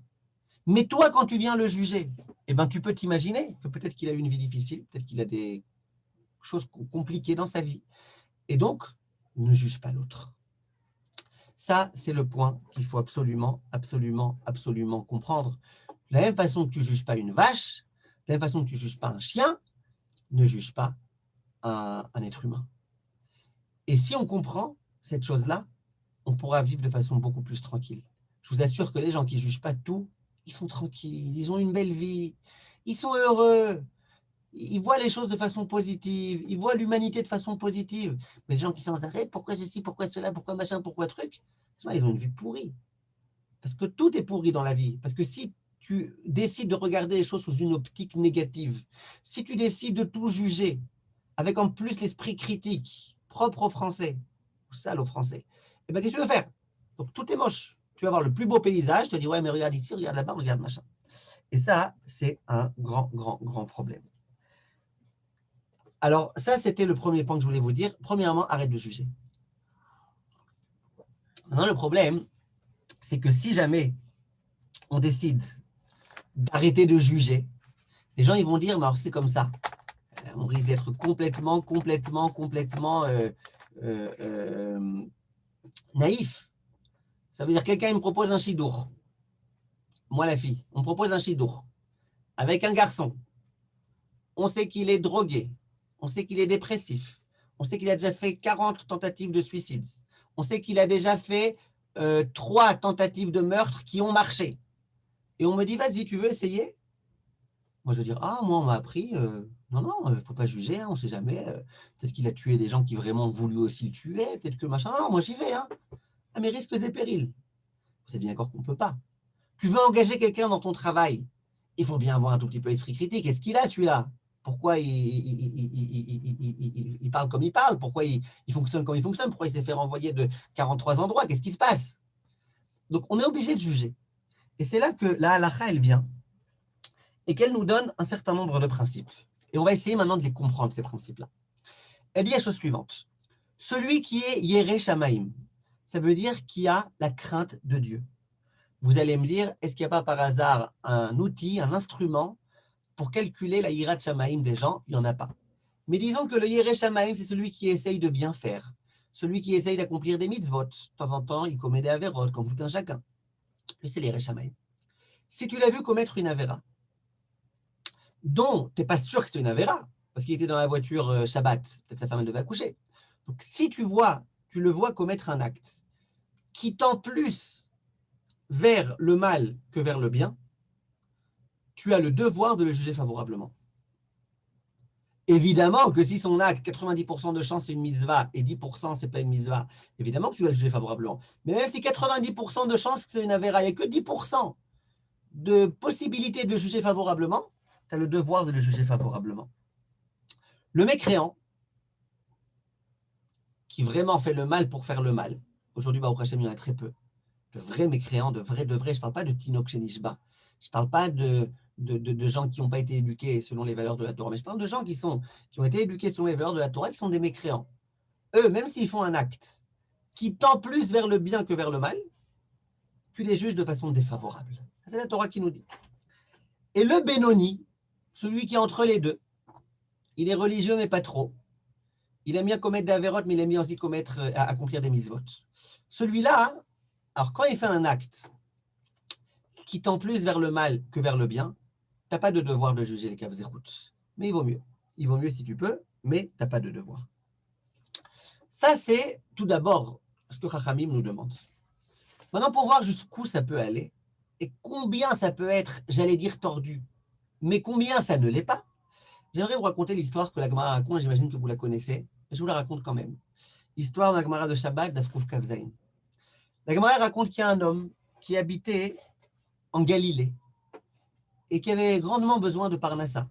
Mais toi, quand tu viens le juger, eh ben, tu peux t'imaginer que peut-être qu'il a eu une vie difficile, peut-être qu'il a des choses compliquées dans sa vie. Et donc, ne juge pas l'autre. Ça, c'est le point qu'il faut absolument, absolument, absolument comprendre. De la même façon que tu ne juges pas une vache, de la même façon que tu ne juges pas un chien, ne juge pas un être humain. Et si on comprend cette chose-là, on pourra vivre de façon beaucoup plus tranquille. Je vous assure que les gens qui ne jugent pas tout, ils sont tranquilles, ils ont une belle vie, ils sont heureux, ils voient les choses de façon positive, ils voient l'humanité de façon positive. Mais les gens qui sans arrêt, pourquoi ceci, pourquoi cela, pourquoi machin, pourquoi truc, ils ont une vie pourrie. Parce que tout est pourri dans la vie. Parce que si tu décides de regarder les choses sous une optique négative, si tu décides de tout juger, avec en plus l'esprit critique, propre aux Français, ou sale aux Français, et bien qu'est-ce que tu veux faire? Donc tout est moche. Tu vas voir le plus beau paysage, tu vas dire, ouais, mais regarde ici, regarde là-bas, regarde machin. Et ça, c'est un grand, grand, grand problème. Alors, ça, c'était le premier point que je voulais vous dire. Premièrement, arrête de juger. Maintenant, le problème, c'est que si jamais on décide d'arrêter de juger, les gens ils vont dire, mais alors c'est comme ça. On risque d'être complètement naïf. Ça veut dire quelqu'un me propose un chidour. Moi, la fille, on me propose un chidour avec un garçon. On sait qu'il est drogué. On sait qu'il est dépressif. On sait qu'il a déjà fait 40 tentatives de suicide. On sait qu'il a déjà fait 3 tentatives de meurtre qui ont marché. Et on me dit, vas-y, tu veux essayer? Moi, je veux dire, ah, moi, on m'a appris, non, il ne faut pas juger, hein, on ne sait jamais. Peut-être qu'il a tué des gens qui vraiment ont voulu aussi le tuer, peut-être que machin. Non, moi, j'y vais. Hein. À mes risques et périls. Vous savez bien d'accord qu'on ne peut pas. Tu veux engager quelqu'un dans ton travail, il faut bien avoir un tout petit peu l'esprit critique. Est-ce qu'il a celui-là? Pourquoi il parle comme il parle? Pourquoi il fonctionne comme il fonctionne? Pourquoi il s'est fait renvoyer de 43 endroits? Qu'est-ce qui se passe? Donc, on est obligé de juger. Et c'est là que la halakha, elle vient et qu'elle nous donne un certain nombre de principes. Et on va essayer maintenant de les comprendre, ces principes-là. Elle dit la chose suivante. Celui qui est Yereh Shamaim, ça veut dire qui a la crainte de Dieu. Vous allez me dire, est-ce qu'il n'y a pas par hasard un outil, un instrument pour calculer la Yirat Shamaim des gens? Il n'y en a pas. Mais disons que le Yereh Shamaim, c'est celui qui essaye de bien faire, celui qui essaye d'accomplir des mitzvot. De temps en temps, il commet des avérotes, comme tout un chacun. Lui, c'est le Yereh Shamaim. Si tu l'as vu commettre une avéra, dont tu n'es pas sûr que c'est une avéra, parce qu'il était dans la voiture Shabbat, peut-être sa femme elle devait accoucher. Donc si tu le vois commettre un acte qui tend plus vers le mal que vers le bien, tu as le devoir de le juger favorablement. Évidemment que si son acte, 90% de chance c'est une mitzvah et 10% c'est pas une mitzvah, évidemment que tu dois le juger favorablement. Mais même si 90% de chance que c'est une avéra, il n'y a que 10% de possibilité de le juger favorablement, tu as le devoir de le juger favorablement. Le mécréant, qui vraiment fait le mal pour faire le mal, aujourd'hui, Baruch Hashem, il y en a très peu, de vrais mécréants, de vrais, je ne parle pas de Tinok Shenishba, je ne parle pas de gens qui n'ont pas été éduqués selon les valeurs de la Torah, mais je parle de gens qui ont été éduqués selon les valeurs de la Torah, qui sont des mécréants. Eux, même s'ils font un acte qui tend plus vers le bien que vers le mal, tu les juges de façon défavorable. C'est la Torah qui nous dit. Et le Benoni, celui qui est entre les deux, il est religieux mais pas trop. Il aime bien commettre des avérotes, mais il aime bien aussi accomplir des mitzvot. Celui-là, alors quand il fait un acte qui tend plus vers le mal que vers le bien, tu n'as pas de devoir de juger les kavzerut. Mais il vaut mieux. Il vaut mieux si tu peux, mais tu n'as pas de devoir. Ça, c'est tout d'abord ce que Chachamim nous demande. Maintenant, pour voir jusqu'où ça peut aller, et combien ça peut être, j'allais dire tordu, mais combien ça ne l'est pas, j'aimerais vous raconter l'histoire que la Gemara raconte, j'imagine que vous la connaissez, mais je vous la raconte quand même. L'histoire de la Gemara de Shabbat d'Afrouf Kavzaïn. La Gemara raconte qu'il y a un homme qui habitait en Galilée et qui avait grandement besoin de Parnassa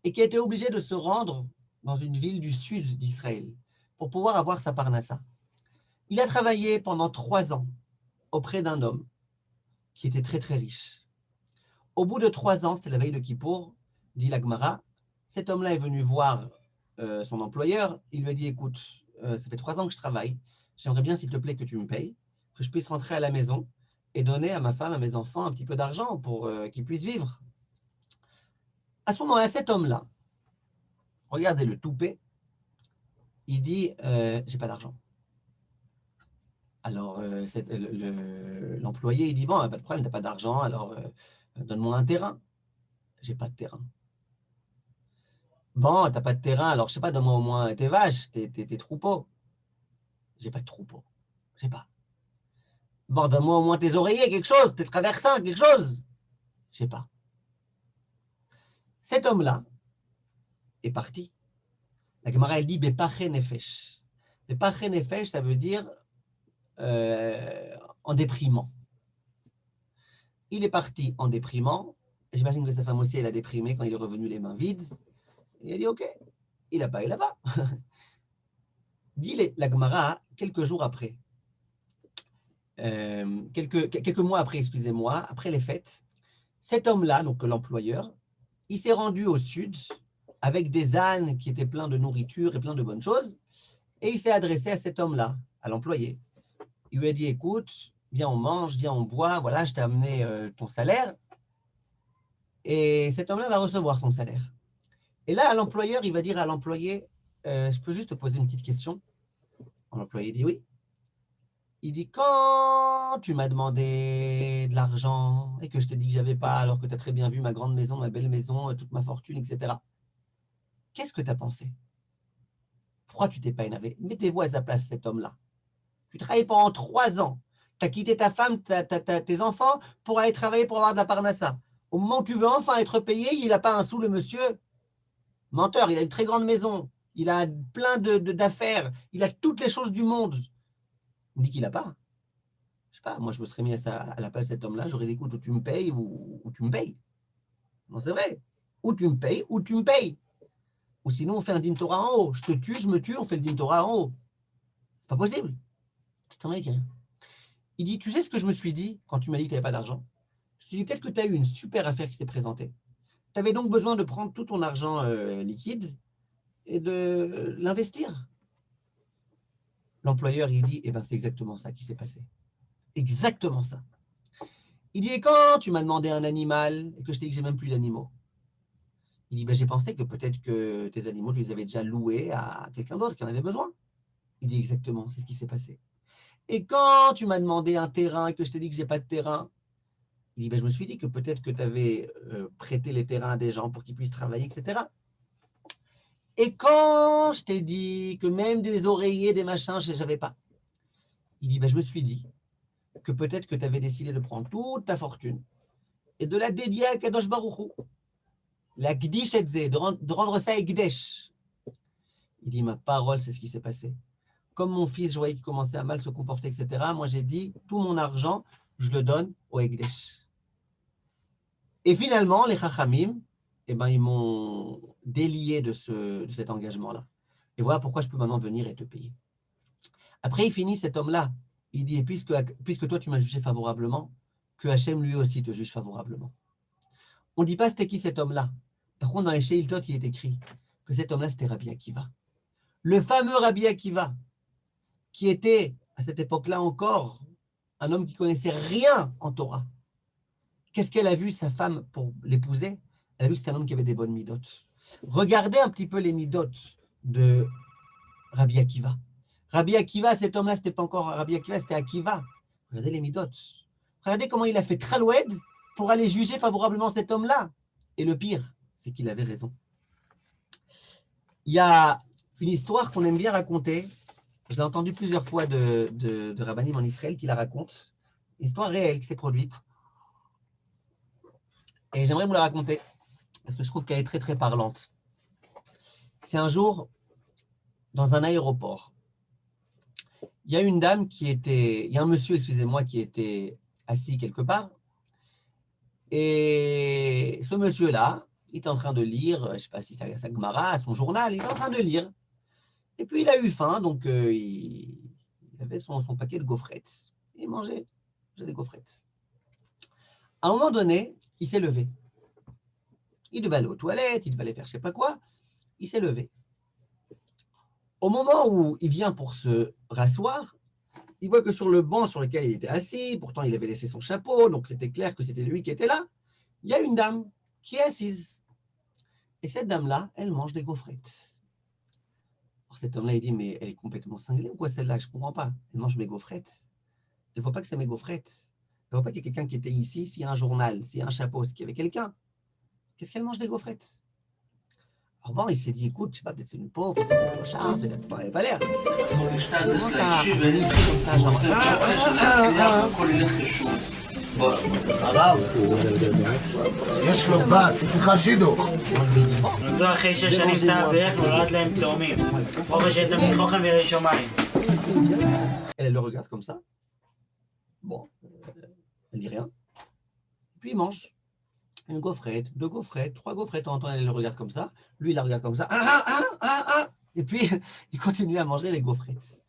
et qui a été obligé de se rendre dans une ville du sud d'Israël pour pouvoir avoir sa parnassa. Il a travaillé pendant 3 ans auprès d'un homme qui était très très riche. Au bout de 3 ans, c'était la veille de Kippour, dit la Gemara, cet homme-là est venu voir son employeur, il lui a dit, écoute, ça fait 3 ans que je travaille, j'aimerais bien s'il te plaît que tu me payes, que je puisse rentrer à la maison et donner à ma femme, à mes enfants un petit peu d'argent pour qu'ils puissent vivre. À ce moment-là, cet homme-là, regardez le toupet, il dit, j'ai pas d'argent. Alors, l'employé, il dit, bon, pas de problème, tu n'as pas d'argent, alors donne-moi un terrain. J'ai pas de terrain. Bon, tu n'as pas de terrain, alors je sais pas, donne-moi au moins tes vaches, tes troupeaux. J'ai pas de troupeaux. J'ai pas. Bon, donne-moi au moins tes oreillers, quelque chose, tes traversins, quelque chose. J'ai pas. Cet homme-là est parti. La Gemara, elle dit, Bepache nefesh. Bepache nefesh, ça veut dire en déprimant. Il est parti en déprimant. J'imagine que sa femme aussi, elle a déprimé quand il est revenu les mains vides. Il a dit, OK, il a pas eu là-bas. Dit la Gemara, quelques jours après, quelques mois après, excusez-moi, après les fêtes, cet homme-là, donc l'employeur, il s'est rendu au sud avec des ânes qui étaient pleins de nourriture et plein de bonnes choses, et il s'est adressé à cet homme-là, à l'employé. Il lui a dit, écoute, viens on mange, viens on boit, voilà, je t'ai amené ton salaire, et cet homme-là va recevoir son salaire. Et là, l'employeur, il va dire à l'employé, je peux juste te poser une petite question? L'employé dit oui. Il dit, quand tu m'as demandé de l'argent et que je t'ai dit que je n'avais pas, alors que tu as très bien vu ma grande maison, ma belle maison, toute ma fortune, etc., qu'est-ce que tu as pensé? Pourquoi tu t'es pas énervé? Mettez-vous à sa place, cet homme-là. Tu travailles pendant 3 ans. Tu as quitté ta femme, tes enfants pour aller travailler pour avoir de la parnassa. Au moment où tu veux enfin être payé, il n'a pas un sou, le monsieur. Menteur, il a une très grande maison. Il a plein d'affaires. Il a toutes les choses du monde. Il dit qu'il n'a pas. Je sais pas, moi je me serais mis à la place de cet homme-là, j'aurais dit, écoute, ou tu me payes ou tu me payes. Non, c'est vrai. Ou tu me payes ou tu me payes. Ou sinon, on fait un din Torah en haut. Je te tue, je me tue, on fait le din Torah en haut. C'est pas possible. C'est un mec. Il dit, tu sais ce que je me suis dit quand tu m'as dit que tu n'avais pas d'argent? Je me suis dit, peut-être que tu as eu une super affaire qui s'est présentée. Tu avais donc besoin de prendre tout ton argent liquide et de l'investir. L'employeur, il dit, eh ben, c'est exactement ça qui s'est passé. Exactement ça. Il dit, et quand tu m'as demandé un animal et que je t'ai dit que j'ai même plus d'animaux? Il dit, ben, j'ai pensé que peut-être que tes animaux, tu les avais déjà loués à quelqu'un d'autre qui en avait besoin. Il dit, exactement, c'est ce qui s'est passé. Et quand tu m'as demandé un terrain et que je t'ai dit que je n'ai pas de terrain, il dit, ben, je me suis dit que peut-être que tu avais prêté les terrains à des gens pour qu'ils puissent travailler, etc. Et quand je t'ai dit que même des oreillers, des machins, je n'avais pas, il dit, ben, je me suis dit que peut-être que tu avais décidé de prendre toute ta fortune et de la dédier à Kadosh Baruch Hu. La Gdish Etzé, de rendre ça Egdesh. Il dit, ma parole, c'est ce qui s'est passé. Comme mon fils, je voyais qu'il commençait à mal se comporter, etc., moi j'ai dit, tout mon argent, je le donne au Egdesh. Et finalement, les Chachamim, eh ben, ils m'ont délié de cet engagement-là. Et voilà pourquoi je peux maintenant venir et te payer. Après, il finit cet homme-là. Il dit, et puisque toi, tu m'as jugé favorablement, que Hachem lui aussi te juge favorablement. On ne dit pas c'était qui cet homme-là. Par contre, dans les Sheiltot, il est écrit que cet homme-là, c'était Rabbi Akiva. Le fameux Rabbi Akiva, qui était, à cette époque-là encore, un homme qui ne connaissait rien en Torah. Qu'est-ce qu'elle a vu, sa femme, pour l'épouser? Elle a vu que c'était un homme qui avait des bonnes midotes. Regardez un petit peu les midotes de Rabbi Akiva. Rabbi Akiva, cet homme-là, ce n'était pas encore Rabbi Akiva, c'était Akiva. Regardez les midotes. Regardez comment il a fait Traloued pour aller juger favorablement cet homme-là. Et le pire, c'est qu'il avait raison. Il y a une histoire qu'on aime bien raconter. Je l'ai entendue plusieurs fois de Rabbanim en Israël qui la raconte. Une histoire réelle qui s'est produite. Et j'aimerais vous la raconter parce que je trouve qu'elle est très, très parlante. C'est un jour, dans un aéroport, il y a une dame il y a un monsieur, excusez-moi, qui était assis quelque part. Et ce monsieur-là, il est en train de lire, je ne sais pas si c'est sa Gemara, son journal, il est en train de lire. Et puis, il a eu faim, donc il avait son paquet de gaufrettes. Il mangeait des gaufrettes. À un moment donné, il s'est levé. Il devait aller aux toilettes, il devait aller faire je ne sais pas quoi. Il s'est levé. Au moment où il vient pour se rasseoir, il voit que sur le banc sur lequel il était assis, pourtant il avait laissé son chapeau, donc c'était clair que c'était lui qui était là, il y a une dame qui est assise. Et cette dame-là, elle mange des gaufrettes. Alors cet homme-là, il dit, mais elle est complètement cinglée ou quoi celle-là? Je ne comprends pas. Elle mange mes gaufrettes. Elle ne voit pas que c'est mes gaufrettes. Elle ne voit pas qu'il y a quelqu'un qui était ici, s'il y a un journal, s'il y a un chapeau, s'il y avait quelqu'un. Qu'est-ce qu'elle mange des gaufrettes? Alors bon, il s'est dit, écoute, je sais pas, peut-être c'est une pauvre, peut-être c'est une clochard, peut-être elle n'avait pas l'air. Il commence à renifler comme ça, genre. הרב, יש לו בת, היא צריכה שידוך. נולדו אחרי 6 שנים סבך, נולד להם תאומים. ברוך השם תמיד חוכם וירא שמיים. Elle le regarde comme ça. Bon, elle dit rien. Puis il mange. Une gaufrette, 2 gaufrettes, 3 gaufrettes. En temps, elle le regarde comme ça. Lui, il la regarde comme ça. Et puis, il continue à manger les gaufrettes.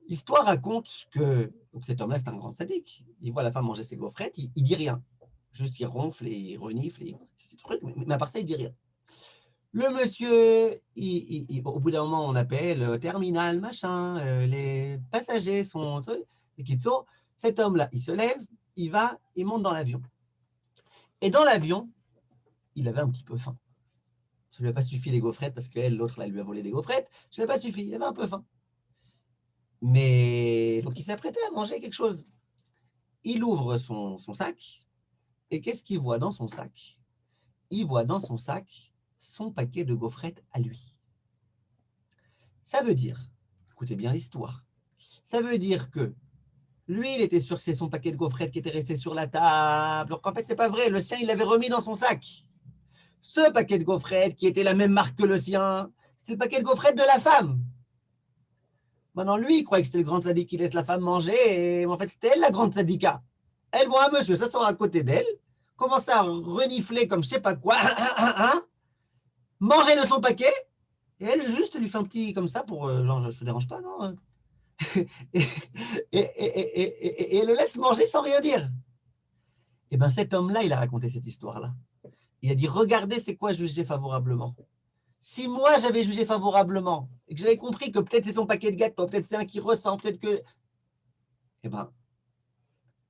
L'histoire raconte que donc cet homme-là, c'est un grand sadique. Il voit la femme manger ses gaufrettes, il dit rien. Juste, il ronfle et il renifle et trucs, mais à part ça, il dit rien. Le monsieur, au bout d'un moment, on appelle terminal, machin, les passagers sont... Et Kitso, cet homme-là, il se lève, il va, il monte dans l'avion. Et dans l'avion, il avait un petit peu faim. Ça ne lui a pas suffi les gaufrettes, parce qu'elle, l'autre, là, lui a volé des gaufrettes. Ça ne lui a pas suffi, il avait un peu faim. Mais donc, il s'apprêtait à manger quelque chose. Il ouvre son sac, et qu'est-ce qu'il voit dans son sac? Il voit dans son sac son paquet de gaufrettes à lui. Ça veut dire, écoutez bien l'histoire, ça veut dire que lui, il était sûr que c'est son paquet de gaufrettes qui était resté sur la table, alors qu'en fait, c'est pas vrai, le sien, il l'avait remis dans son sac. Ce paquet de gaufrettes, qui était la même marque que le sien, c'est le paquet de gaufrettes de la femme. Maintenant, lui, il croyait que c'était le grand sadique qui laisse la femme manger, et en fait, c'était elle la grande sadika. Elle voit un monsieur s'asseoir à côté d'elle, commence à renifler comme je sais pas quoi, manger de son paquet, et elle juste lui fait un petit comme ça pour, genre, je te dérange pas, non? et elle le laisse manger sans rien dire. Et bien cet homme-là, il a raconté cette histoire-là. Il a dit, regardez, c'est quoi juger favorablement. Si moi, j'avais jugé favorablement, et que j'avais compris que peut-être c'est son paquet de gâteaux, peut-être c'est un qui ressent, peut-être que... Eh bien,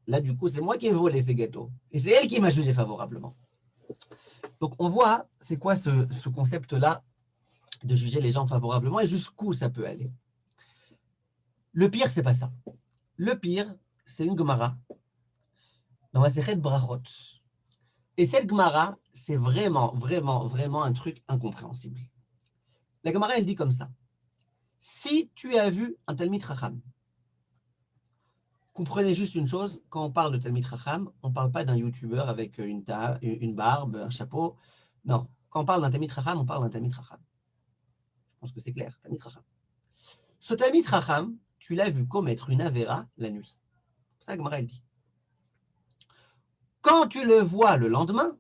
là, du coup, c'est moi qui ai volé ces gâteaux. Et c'est elle qui m'a jugé favorablement. Donc, on voit, c'est quoi ce concept-là de juger les gens favorablement et jusqu'où ça peut aller. Le pire, c'est pas ça. Le pire, c'est une Gemara dans la Sechet Brachot. Et cette Gemara, c'est vraiment, vraiment, vraiment un truc incompréhensible. La Gemara, elle dit comme ça. Si tu as vu un Talmid Chacham, comprenez juste une chose, quand on parle de Talmid Chacham, on ne parle pas d'un youtubeur avec une barbe, un chapeau. Non, quand on parle d'un Talmid Chacham, on parle d'un Talmid Chacham. Je pense que c'est clair, Talmid Chacham. Ce Talmid Chacham, tu l'as vu commettre une avéra la nuit. C'est ça que Gemara, elle dit. Quand tu le vois le lendemain,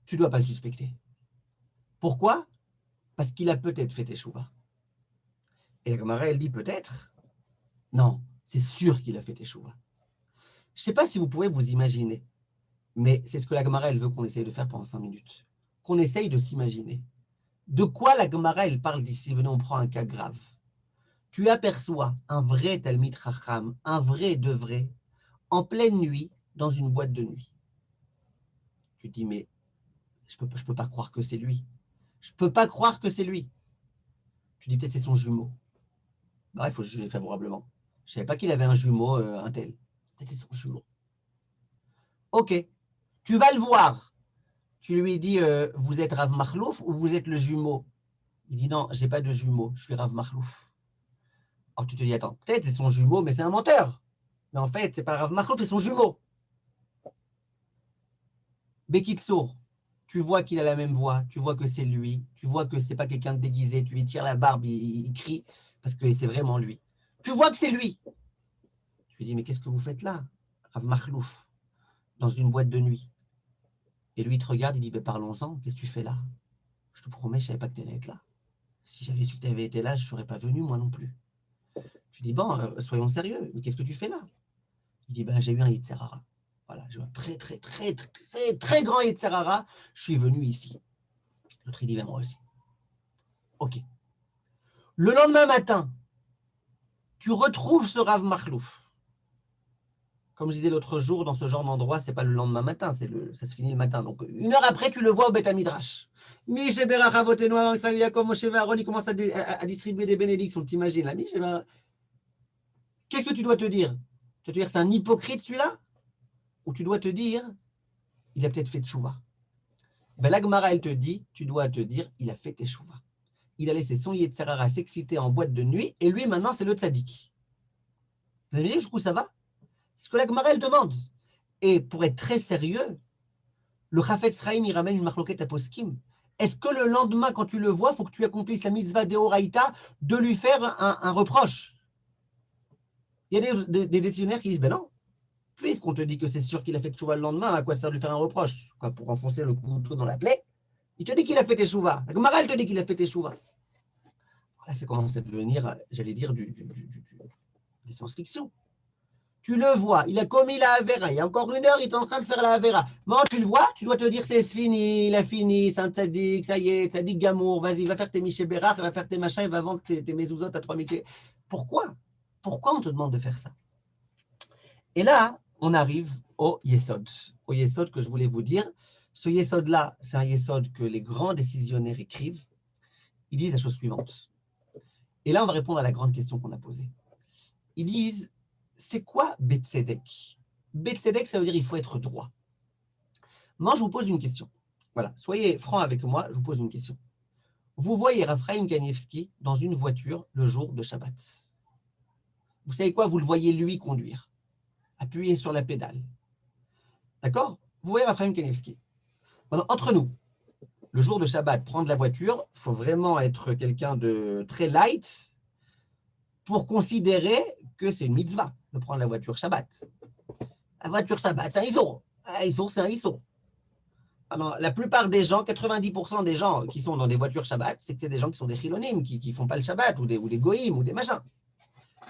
tu ne dois pas le suspecter. Pourquoi? Parce qu'il a peut-être fait teshuva. Et la Gemara, elle dit peut-être. Non, c'est sûr qu'il a fait teshuva. Je ne sais pas si vous pouvez vous imaginer, mais c'est ce que la Gemara, elle veut qu'on essaye de faire pendant 5 minutes. Qu'on essaye de s'imaginer. De quoi la Gemara, elle parle d'ici? Venez, on prend un cas grave. Tu aperçois un vrai Talmid Chacham, un vrai de vrai, en pleine nuit, dans une boîte de nuit. Tu te dis, mais je peux pas croire que c'est lui. Je ne peux pas croire que c'est lui. Tu dis, peut-être c'est son jumeau. Bah, il faut juger favorablement. Je ne savais pas qu'il avait un jumeau, un tel. Peut-être c'est son jumeau. Ok, tu vas le voir. Tu lui dis, vous êtes Rav Makhlouf ou vous êtes le jumeau? Il dit, non, je n'ai pas de jumeau, je suis Rav Makhlouf. Alors tu te dis, attends, peut-être c'est son jumeau, mais c'est un menteur. Mais en fait, c'est pas Rav Makhlouf, c'est son jumeau. Bekitsour, tu vois qu'il a la même voix, tu vois que c'est lui, tu vois que c'est pas quelqu'un de déguisé, tu lui tires la barbe, il crie, parce que c'est vraiment lui. Tu vois que c'est lui. Tu lui dis, mais qu'est-ce que vous faites là, Rav Makhlouf, dans une boîte de nuit? Et lui, il te regarde, il dit, ben, parlons-en, qu'est-ce que tu fais là? Je te promets, je ne savais pas que tu allais être là. Si j'avais su que tu avais été là, je ne serais pas venu, moi non plus. Je dis, bon, soyons sérieux, mais qu'est-ce que tu fais là? Il dit, ben, j'ai eu un Yetzer Hara. Voilà, j'ai eu un très, très, très, très, très, très grand Yetzer Hara. Je suis venu ici. L'autre, il dit, ben, moi aussi. OK. Le lendemain matin, tu retrouves ce Rav Makhlouf. Comme je disais l'autre jour, dans ce genre d'endroit, ce n'est pas le lendemain matin, ça se finit le matin. Donc, une heure après, tu le vois au Beth Midrash. Il commence à distribuer des bénédictions, t'imagines là. Qu'est-ce que tu dois te dire? Tu dois te dire, c'est un hypocrite celui-là? Ou tu dois te dire, il a peut-être fait tchouva. Ben, la Gemara, elle te dit, tu dois te dire, il a fait tchouva. Il a laissé son Yetzer Hara s'exciter en boîte de nuit, et lui, maintenant, c'est le tzaddik. Vous avez vu jusqu'où ça va? C'est ce que la Gemara, elle demande. Et pour être très sérieux, le Chafetz Chaim, il ramène une marloquette à poskim. Est-ce que le lendemain, quand tu le vois, il faut que tu accomplisses la mitzvah d'Eoraïta de lui faire un reproche? Il y a des décisionnaires qui disent, ben non, puisqu'on te dit que c'est sûr qu'il a fait tchouva le lendemain, à quoi ça sert de lui faire un reproche? Quoi, pour enfoncer le couteau dans la plaie? Il te dit qu'il a fait tchouva. La Gemara, elle te dit qu'il a fait tchouva. Là, ça commence à devenir, j'allais dire, des science-fiction. Tu le vois, il a commis la Avera. Il y a encore une heure, il est en train de faire la Avera. Moi, tu le vois, tu dois te dire, c'est fini, il a fini, c'est un tzaddik, ça y est, tzaddik Gamour, vas-y, va faire tes Miché Bérach, va faire tes machins, il va vendre tes mezuzot à 3000 clés. Pourquoi? Pourquoi on te demande de faire ça? Et là, on arrive au Yesod. Au Yesod que je voulais vous dire. Ce Yesod-là, c'est un Yesod que les grands décisionnaires écrivent. Ils disent la chose suivante. Et là, on va répondre à la grande question qu'on a posée. Ils disent, c'est quoi Betzedek? Betzedek, ça veut dire il faut être droit. Moi, je vous pose une question. Voilà, soyez francs avec moi, je vous pose une question. Vous voyez Raphaël Kanievski dans une voiture le jour de Shabbat. Vous savez quoi? Vous le voyez lui conduire, appuyer sur la pédale. D'accord? Vous voyez Raphaël Kanievski. Maintenant, entre nous, le jour de Shabbat, prendre la voiture, il faut vraiment être quelqu'un de très light pour considérer que c'est une mitzvah de prendre la voiture Shabbat. La voiture Shabbat, c'est un Issour. Un Issour, c'est un Issour. Alors, la plupart des gens, 90% des gens qui sont dans des voitures Shabbat, c'est que c'est des gens qui sont des chilonim, qui ne font pas le Shabbat, ou des goïms, ou des machins.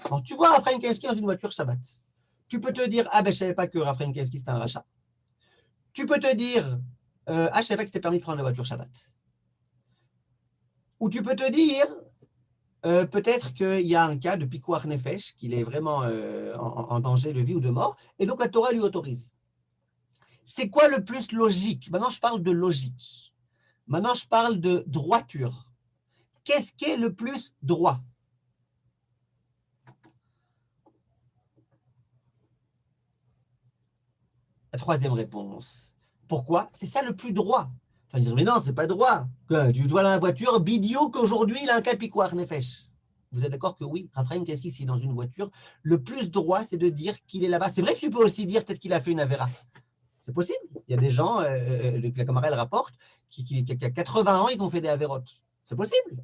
Quand tu vois Raphaël Kanievski dans une voiture Shabbat, tu peux te dire, ah ben je ne savais pas que Raphaël Kanievski c'était un rachat. Tu peux te dire, ah je ne savais pas que c'était permis de prendre la voiture Shabbat. Ou tu peux te dire, peut-être qu'il y a un cas de Pikuach Nefesh, qu'il est vraiment en danger de vie ou de mort, et donc la Torah lui autorise. C'est quoi le plus logique? Maintenant, je parle de logique. Maintenant, je parle de droiture. Qu'est-ce qui est le plus droit? La troisième réponse. Pourquoi? C'est ça le plus droit. Tu vas dire, mais non, c'est pas droit. Tu dois dans la voiture, bidio qu'aujourd'hui, il a un cas de Pikuach Nefesh. Vous êtes d'accord que oui, Raphaël Kanievski, s'il est dans une voiture, le plus droit, c'est de dire qu'il est là-bas. C'est vrai que tu peux aussi dire peut-être qu'il a fait une Avera. C'est possible. Il y a des gens, la Gemara elle rapporte, qui a 80 ans, ils ont fait des Avérotes. C'est possible.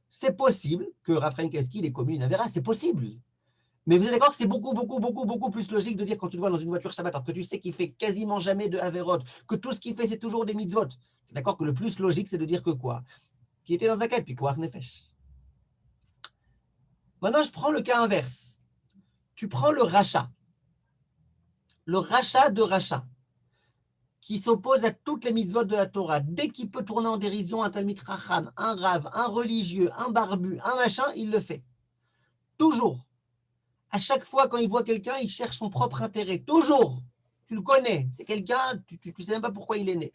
C'est possible que Raphaël Kanievski ait commis une Avera. C'est possible. Mais vous êtes d'accord que c'est beaucoup, beaucoup, beaucoup, beaucoup plus logique de dire quand tu le vois dans une voiture Shabbat, alors que tu sais qu'il fait quasiment jamais de Avérotes, que tout ce qu'il fait, c'est toujours des mitzvot. C'est d'accord que le plus logique, c'est de dire que quoi? Qu'il était dans un cas, puis quoi, Nefesh. Maintenant, je prends le cas inverse. Tu prends le rachat. Le rachat de rachat, qui s'oppose à toutes les mitzvot de la Torah. Dès qu'il peut tourner en dérision un Talmid Chacham, un rave, un religieux, un barbu, un machin, il le fait. Toujours. À chaque fois, quand il voit quelqu'un, il cherche son propre intérêt. Toujours. Tu le connais. C'est quelqu'un, tu ne sais même pas pourquoi il est né.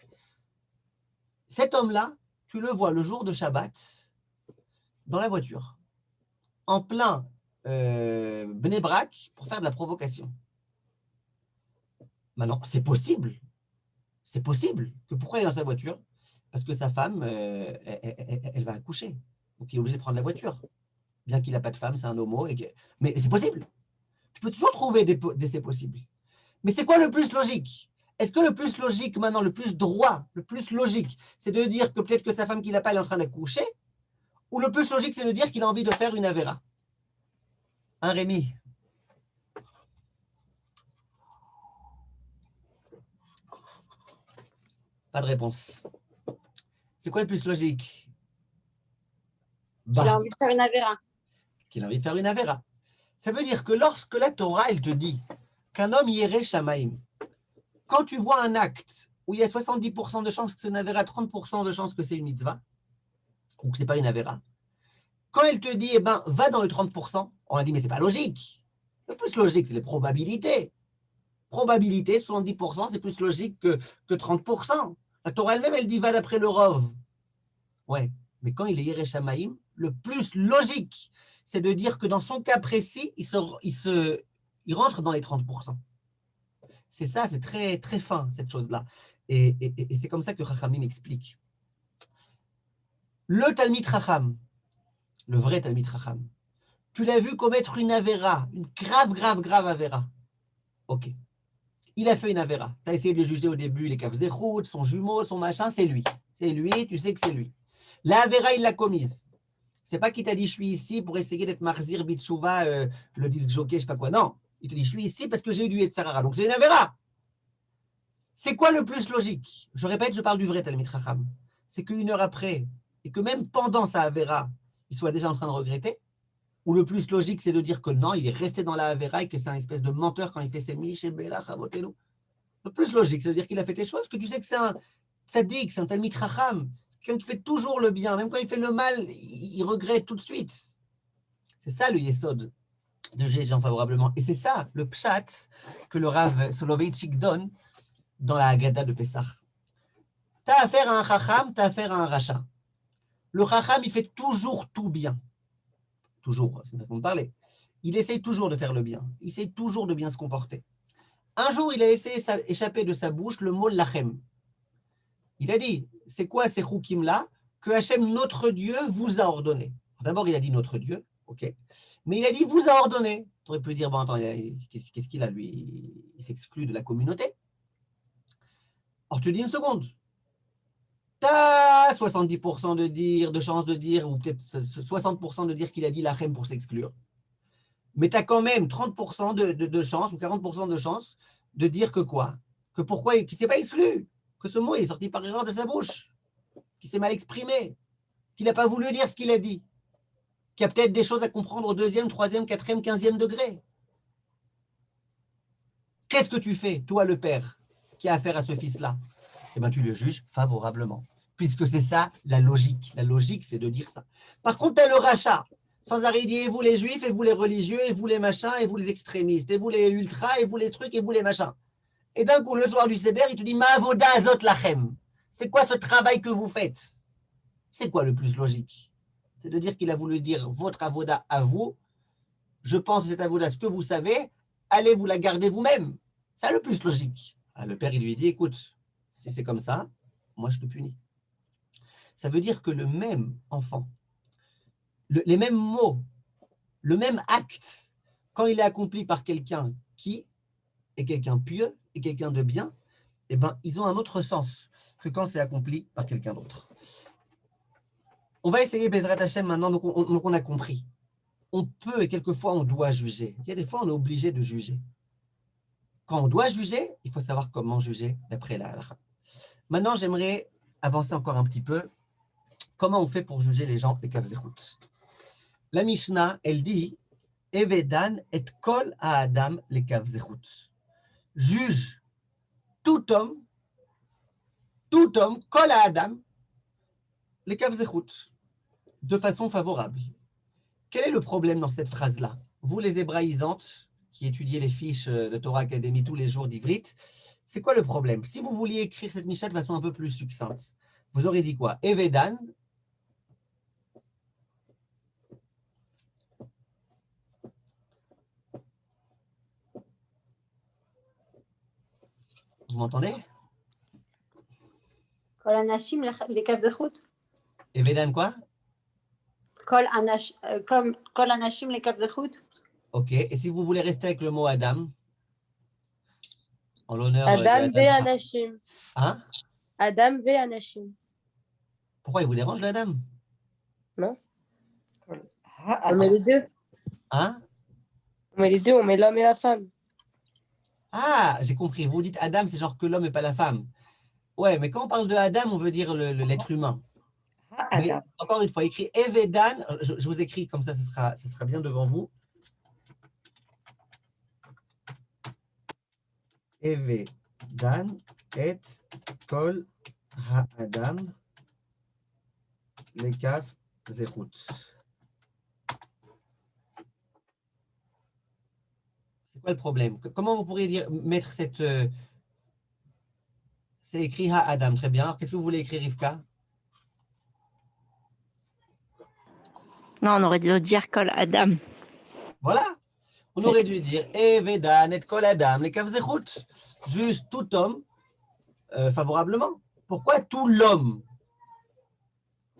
Cet homme-là, tu le vois le jour de Shabbat, dans la voiture, en plein Bnei Brak, pour faire de la provocation. Maintenant, c'est possible. C'est possible. Pourquoi il est dans sa voiture? Parce que sa femme, elle va accoucher. Donc, il est obligé de prendre la voiture. Bien qu'il n'a pas de femme, c'est un homo. Mais c'est possible. Tu peux toujours trouver des c'est possible. Mais c'est quoi le plus logique? Est-ce que le plus logique, maintenant, le plus droit, le plus logique, c'est de dire que peut-être que sa femme qu'il n'a pas, elle est en train d'accoucher? Ou le plus logique, c'est de dire qu'il a envie de faire une Avera? Hein, Rémi? Pas de réponse. C'est quoi le plus logique? Il a envie de faire une avéra. Qu'il a envie de faire une avéra. Ça veut dire que lorsque la Torah, elle te dit qu'un homme yéré shamaïm, quand tu vois un acte où il y a 70% de chances que c'est une avéra, 30% de chances que c'est une mitzvah, ou que ce n'est pas une avéra, quand elle te dit, eh ben, va dans le 30%, on a dit, mais ce n'est pas logique. Le plus logique, c'est les probabilités. Probabilité, 70%, c'est plus logique que 30%. La Torah elle-même, elle dit, va d'après le Rov. Ouais, mais quand il est yéré shamaïm, le plus logique, c'est de dire que dans son cas précis, il rentre dans les 30%. C'est ça, c'est très, très fin, cette chose-là. Et c'est comme ça que Chachamim explique. Le Talmid Chacham, le vrai Talmid Chacham, tu l'as vu commettre une avéra, une grave avéra. Ok. Il a fait une avéra. Tu as essayé de le juger au début, les kavzechut, son jumeau, son machin, c'est lui. C'est lui, tu sais que c'est lui. La avéra, il l'a commise. C'est pas qu'il t'a dit, je suis ici pour essayer d'être marzir, bitchouva, le disque jockey, je sais pas quoi. Non. Il te dit, je suis ici parce que j'ai eu du Yetzarara. Donc c'est une avéra. C'est quoi le plus logique? Je répète, je parle du vrai Talmid Chacham. C'est qu'une heure après, et que même pendant sa avéra, il soit déjà en train de regretter. Ou le plus logique, c'est de dire que non, il est resté dans la avéra et que c'est un espèce de menteur quand il fait ses miches et bella, chavotelu. Le plus logique, c'est de dire qu'il a fait des choses, que tu sais que c'est un tzaddik, c'est un Talmid Chacham. C'est quelqu'un qui fait toujours le bien. Même quand il fait le mal, il regrette tout de suite. C'est ça le yesod de juger favorablement. Et c'est ça le pshat que le Rav Soloveitchik donne dans la Haggadah de Pessah. Tu as affaire à un chacham, tu as affaire à un rachat. Le chacham, il fait toujours tout bien. Toujours, c'est une façon de parler. Il essaye toujours de faire le bien. Il essaye toujours de bien se comporter. Un jour, il a essayé échapper de sa bouche le mot lachem. Il a dit, c'est quoi ces choukim-là que Hachem, notre Dieu, vous a ordonné. D'abord, il a dit notre Dieu, ok. Mais il a dit, vous a ordonné. Tu aurais pu dire, bon, attends, qu'est-ce qu'il a, lui? Il s'exclut de la communauté. Or, tu dis une seconde. Tu as 70% de chance de dire, ou peut-être 60% de dire qu'il a dit lachem pour s'exclure. Mais tu as quand même 30% de chance, ou 40% de chance de dire que quoi? Que pourquoi, qu'il ne s'est pas exclu, que ce mot est sorti par erreur de sa bouche, qu'il s'est mal exprimé, qu'il n'a pas voulu dire ce qu'il a dit, qu'il y a peut-être des choses à comprendre au 2e, 3e, 4e, 15e degré. Qu'est-ce que tu fais, toi le père, qui a affaire à ce fils-là? Eh bien, tu le juges favorablement, puisque c'est ça la logique. La logique, c'est de dire ça. Par contre, tu as le rachat. Sans arrêt, il dit, et vous les juifs, et vous les religieux, et vous les machins, et vous les extrémistes, et vous les ultras, et vous les trucs, et vous les machins. Et d'un coup, le soir du Seder, il te dit, ma avoda azot lachem. C'est quoi ce travail que vous faites? C'est quoi le plus logique? C'est de dire qu'il a voulu dire votre avoda à vous. Je pense que cette avoda, ce que vous savez, allez vous la garder vous-même. C'est le plus logique. Alors, le père, il lui dit, écoute, si c'est comme ça, moi, je te punis. Ça veut dire que le même enfant, les mêmes mots, le même acte, quand il est accompli par quelqu'un qui est quelqu'un pieux et quelqu'un de bien, eh ben, ils ont un autre sens que quand c'est accompli par quelqu'un d'autre. On va essayer Bezrat Hashem maintenant, donc on a compris. On peut et quelquefois on doit juger. Il y a des fois on est obligé de juger. Quand on doit juger, il faut savoir comment juger d'après la halakha. Maintenant, j'aimerais avancer encore un petit peu. Comment on fait pour juger les gens, les kavzechut? La Mishnah, elle dit Evedan et kol ha-adam les kavzechut. Juge tout homme, kol ha-adam, les kavzechut, de façon favorable. Quel est le problème dans cette phrase-là? Vous, les hébraïsantes, qui étudiez les fiches de Torah Academy tous les jours d'Ivrit, c'est quoi le problème? Si vous vouliez écrire cette Mishnah de façon un peu plus succincte, vous aurez dit quoi? Evedan. Vous m'entendez? Kol anashim les kavzechut. Evedan quoi? Kol anashim les kavzechut. Ok. Et si vous voulez rester avec le mot Adam, en l'honneur Adam de ve anashim. Hein? Adam ve anashim. Pourquoi il vous dérange le Adam? Non? On met les deux. Hein? On met les deux, on met l'homme et la femme. Ah, j'ai compris. Vous dites Adam, c'est genre que l'homme et pas la femme. Ouais, mais quand on parle de Adam, on veut dire l'être humain. Mais Adam. encore une fois, écrit Evedan. Je vous écris comme ça, ce sera bien devant vous. Evedan et kol ha'adam lekav zechut. C'est quoi le problème? Comment vous pourriez mettre cette... c'est écrit ha'adam, très bien. Qu'est-ce que vous voulez écrire, Rivka? Non, on aurait dû dire Kol Adam. Voilà. On aurait dû dire Evedan et kol adam lekav zechut. Juste tout homme favorablement. Pourquoi tout l'homme?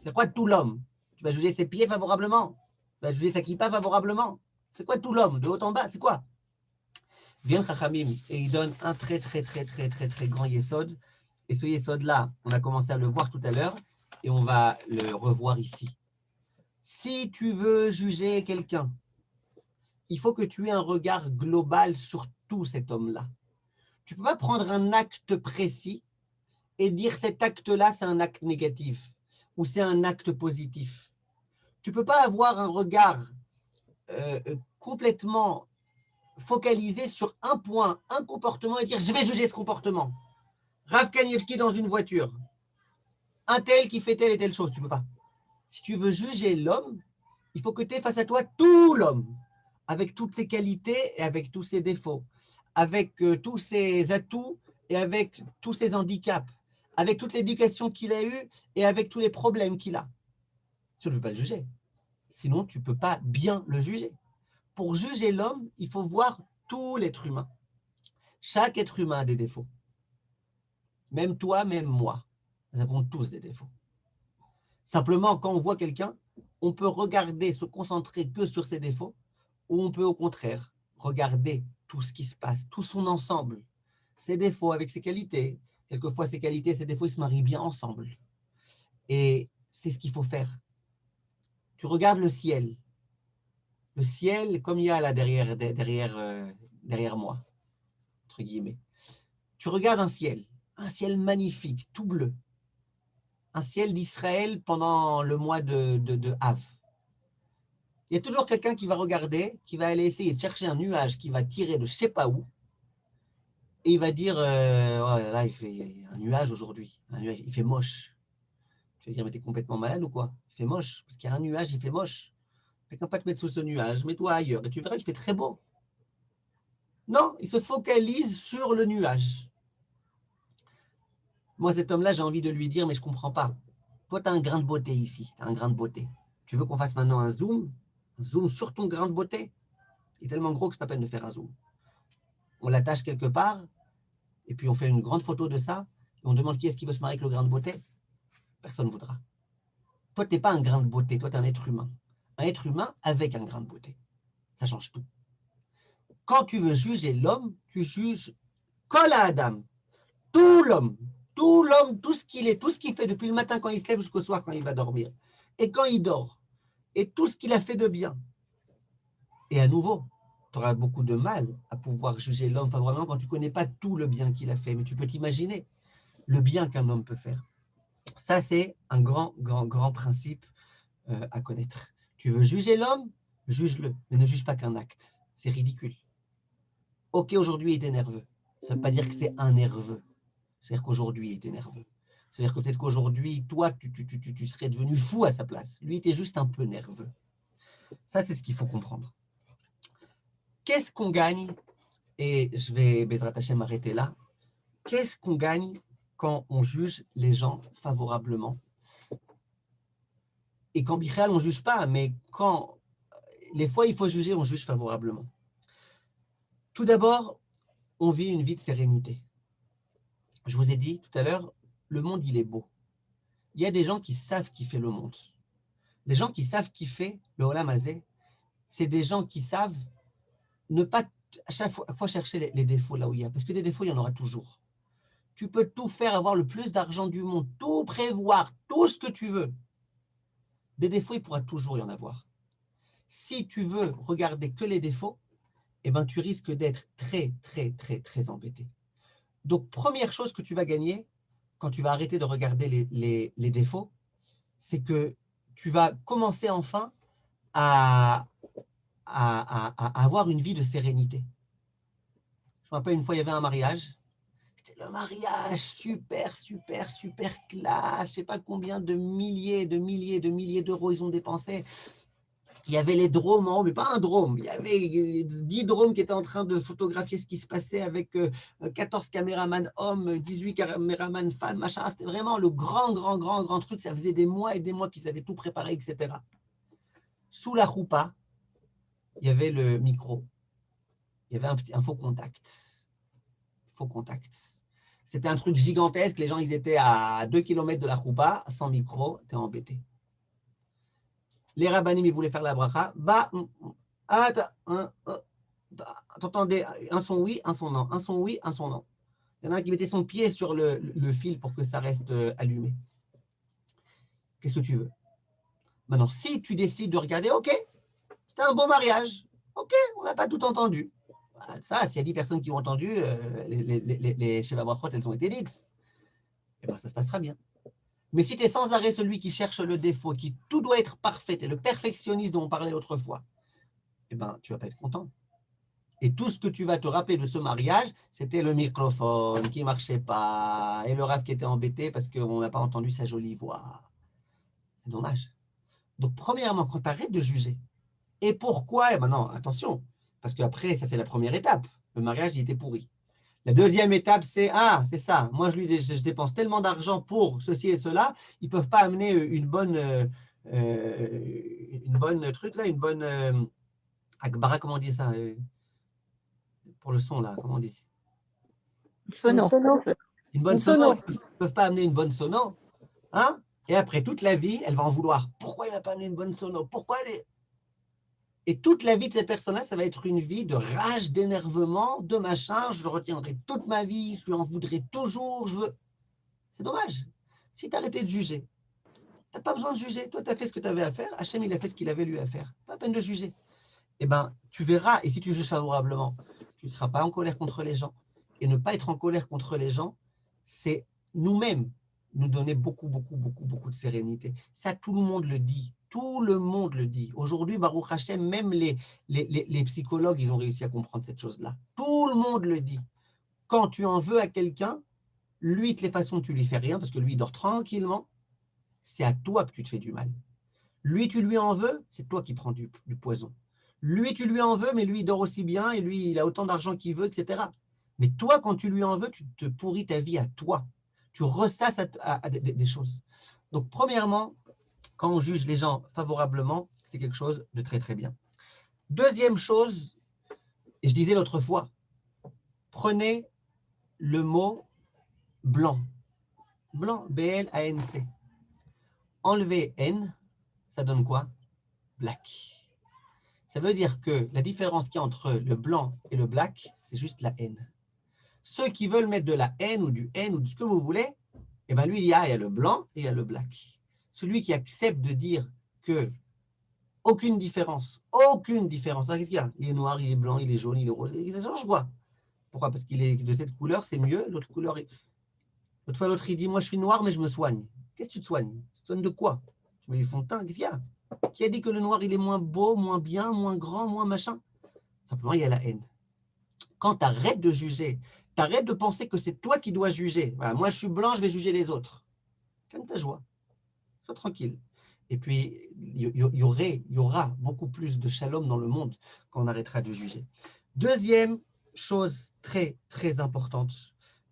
C'est quoi tout l'homme? Tu vas juger ses pieds favorablement. Tu vas juger sa kippa favorablement. C'est quoi tout l'homme? De haut en bas, c'est quoi? Bien Chachamim, et il donne un très grand yesod. Et ce yesod-là, on a commencé à le voir tout à l'heure et on va le revoir ici. Si tu veux juger quelqu'un, il faut que tu aies un regard global sur tout cet homme-là. Tu ne peux pas prendre un acte précis et dire cet acte-là, c'est un acte négatif ou c'est un acte positif. Tu ne peux pas avoir un regard complètement focalisé sur un point, un comportement et dire je vais juger ce comportement. Rav Kanievski dans une voiture, un tel qui fait telle et telle chose, tu ne peux pas. Si tu veux juger l'homme, il faut que tu aies face à toi tout l'homme, avec toutes ses qualités et avec tous ses défauts, avec tous ses atouts et avec tous ses handicaps, avec toute l'éducation qu'il a eue et avec tous les problèmes qu'il a. Tu ne peux pas le juger. Sinon, tu ne peux pas bien le juger. Pour juger l'homme, il faut voir tout l'être humain. Chaque être humain a des défauts. Même toi, même moi. Nous avons tous des défauts. Simplement, quand on voit quelqu'un, on peut regarder, se concentrer que sur ses défauts, ou on peut au contraire regarder tout ce qui se passe, tout son ensemble, ses défauts avec ses qualités. Quelquefois, ses qualités et ses défauts, ils se marient bien ensemble. Et c'est ce qu'il faut faire. Tu regardes le ciel. Le ciel, comme il y a là derrière moi, entre guillemets. Tu regardes un ciel magnifique, tout bleu. Un ciel d'Israël pendant le mois de Av. Il y a toujours quelqu'un qui va regarder, qui va aller essayer de chercher un nuage qui va tirer de je ne sais pas où, et il va dire oh là, il fait un nuage aujourd'hui, il fait moche. Tu vas dire mais t'es complètement malade ou quoi? Il fait moche, parce qu'il y a un nuage, il fait moche. Quelqu'un pas te mettre sous ce nuage, mets-toi ailleurs, et tu verras qu'il fait très beau. Non, il se focalise sur le nuage. Moi, cet homme-là, j'ai envie de lui dire, mais je ne comprends pas. Toi, tu as un grain de beauté ici, tu as un grain de beauté. Tu veux qu'on fasse maintenant un zoom sur ton grain de beauté? Il est tellement gros que c'est pas peine de faire un zoom. On l'attache quelque part, et puis on fait une grande photo de ça, et on demande qui est-ce qui veut se marier avec le grain de beauté. Personne ne voudra. Toi, tu n'es pas un grain de beauté, toi, tu es un être humain. Un être humain avec un grain de beauté. Ça change tout. Quand tu veux juger l'homme, tu juges Kol Adam, tout l'homme, tout ce qu'il est, tout ce qu'il fait depuis le matin quand il se lève jusqu'au soir quand il va dormir, et quand il dort, et tout ce qu'il a fait de bien. Et à nouveau, tu auras beaucoup de mal à pouvoir juger l'homme favorablement quand tu ne connais pas tout le bien qu'il a fait, mais tu peux t'imaginer le bien qu'un homme peut faire. Ça, c'est un grand principe à connaître. Tu veux juger l'homme, juge-le, mais ne juge pas qu'un acte. C'est ridicule. Ok, aujourd'hui, il était nerveux. Ça ne veut pas dire que c'est un nerveux. C'est-à-dire qu'aujourd'hui, il était nerveux. C'est-à-dire que peut-être qu'aujourd'hui, toi, tu serais devenu fou à sa place. Lui, il était juste un peu nerveux. Ça, c'est ce qu'il faut comprendre. Qu'est-ce qu'on gagne? Et je vais, Bezrat Hashem, m'arrêter là. Qu'est-ce qu'on gagne quand on juge les gens favorablement? Et quand Bichal, on ne juge pas, mais quand les fois il faut juger, on juge favorablement. Tout d'abord, on vit une vie de sérénité. Je vous ai dit tout à l'heure, le monde, il est beau. Il y a des gens qui savent kiffer le monde. Les gens qui savent kiffer le Olam Hazé, c'est des gens qui savent ne pas à chaque fois chercher les défauts là où il y a. Parce que des défauts, il y en aura toujours. Tu peux tout faire, avoir le plus d'argent du monde, tout prévoir, tout ce que tu veux. Des défauts, il pourra toujours y en avoir. Si tu veux regarder que les défauts, eh ben, tu risques d'être très embêté. Donc, première chose que tu vas gagner, quand tu vas arrêter de regarder les défauts, c'est que tu vas commencer enfin à avoir une vie de sérénité. Je me rappelle une fois, il y avait un mariage. C'était le mariage super classe. Je ne sais pas combien de milliers d'euros ils ont dépensé. Il y avait les drones en haut, mais pas un drone. Il y avait 10 drones qui étaient en train de photographier ce qui se passait avec 14 caméramans hommes, 18 caméramans femmes, machin. C'était vraiment le grand truc. Ça faisait des mois et des mois qu'ils avaient tout préparé, etc. Sous la choupa, il y avait le micro. Il y avait un faux contact. C'était un truc gigantesque. Les gens, ils étaient à 2 km de la choupa, sans micro. T'es embêté. Les rabbanim, ils voulaient faire la bracha. T'entendais un son oui, un son non. Un son oui, un son non. Il y en a un qui mettait son pied sur le fil pour que ça reste allumé. Qu'est-ce que tu veux? Maintenant, si tu décides de regarder, ok, c'était un beau mariage. Ok, on n'a pas tout entendu. Ça, s'il y a 10 personnes qui ont entendu, les Sheva Brachot, elles ont été dites. Et bien, ça se passera bien. Mais si tu es sans arrêt celui qui cherche le défaut, qui tout doit être parfait, et le perfectionniste dont on parlait l'autre fois, eh ben, tu ne vas pas être content. Et tout ce que tu vas te rappeler de ce mariage, c'était le microphone qui ne marchait pas, et le rav qui était embêté parce qu'on n'a pas entendu sa jolie voix. C'est dommage. Donc, premièrement, quand tu arrêtes de juger, et pourquoi? Eh ben non, attention, parce qu'après, ça c'est la première étape. Le mariage, il était pourri. La deuxième étape, c'est c'est ça. Moi, je dépense tellement d'argent pour ceci et cela, ils ne peuvent pas amener une bonne truc là, une bonne Akbara, comment on dit ça pour le son là, comment on dit? Sono. Une bonne sono. Ils ne peuvent pas amener une bonne sono, hein? Et après toute la vie, elle va en vouloir. Pourquoi il n'a pas amené une bonne sono? Pourquoi elle est... Et toute la vie de cette personne-là, ça va être une vie de rage, d'énervement, de machin. Je le retiendrai toute ma vie, je lui en voudrai toujours. C'est dommage. Si tu arrêtais de juger, tu n'as pas besoin de juger. Toi, tu as fait ce que tu avais à faire. Hachem, il a fait ce qu'il avait lui à faire. Pas la peine de juger. Eh bien, tu verras. Et si tu juges favorablement, tu ne seras pas en colère contre les gens. Et ne pas être en colère contre les gens, c'est nous-mêmes nous donner beaucoup de sérénité. Ça, tout le monde le dit. Tout le monde le dit. Aujourd'hui, Baruch Hashem, même les psychologues, ils ont réussi à comprendre cette chose-là. Tout le monde le dit. Quand tu en veux à quelqu'un, lui, de les façons, tu lui fais rien parce que lui, il dort tranquillement. C'est à toi que tu te fais du mal. Lui, tu lui en veux, c'est toi qui prends du poison. Lui, tu lui en veux, mais lui, il dort aussi bien et lui, il a autant d'argent qu'il veut, etc. Mais toi, quand tu lui en veux, tu te pourris ta vie à toi. Tu ressasses à des choses. Donc, premièrement, quand on juge les gens favorablement, c'est quelque chose de très bien. Deuxième chose, et je disais l'autre fois, prenez le mot blanc. Blanc, B-L-A-N-C. Enlevez N, ça donne quoi? Black. Ça veut dire que la différence qu'il y a entre le blanc et le black, c'est juste la N. Ceux qui veulent mettre de la N ou du N ou de ce que vous voulez, eh bien lui, il y a le blanc et il y a le black. Celui qui accepte de dire que aucune différence. Qu'est-ce qu'il y a? Il est noir, il est blanc, il est jaune, il est rose. Ça change quoi? Pourquoi? Parce qu'il est de cette couleur, c'est mieux. L'autre couleur, l'autre fois, l'autre, il dit, moi, je suis noir, mais je me soigne. Qu'est-ce que tu te soignes? Tu te soignes de quoi? Tu mets du fond de teint, qu'est-ce qu'il y a? Qui a dit que le noir, il est moins beau, moins bien, moins grand, moins machin? Simplement, il y a la haine. Quand tu arrêtes de juger, tu arrêtes de penser que c'est toi qui dois juger. Voilà, moi, je suis blanc, je vais juger les autres. Calme ta joie. Sois tranquille. Et puis, il y aura beaucoup plus de shalom dans le monde quand on arrêtera de juger. Deuxième chose très importante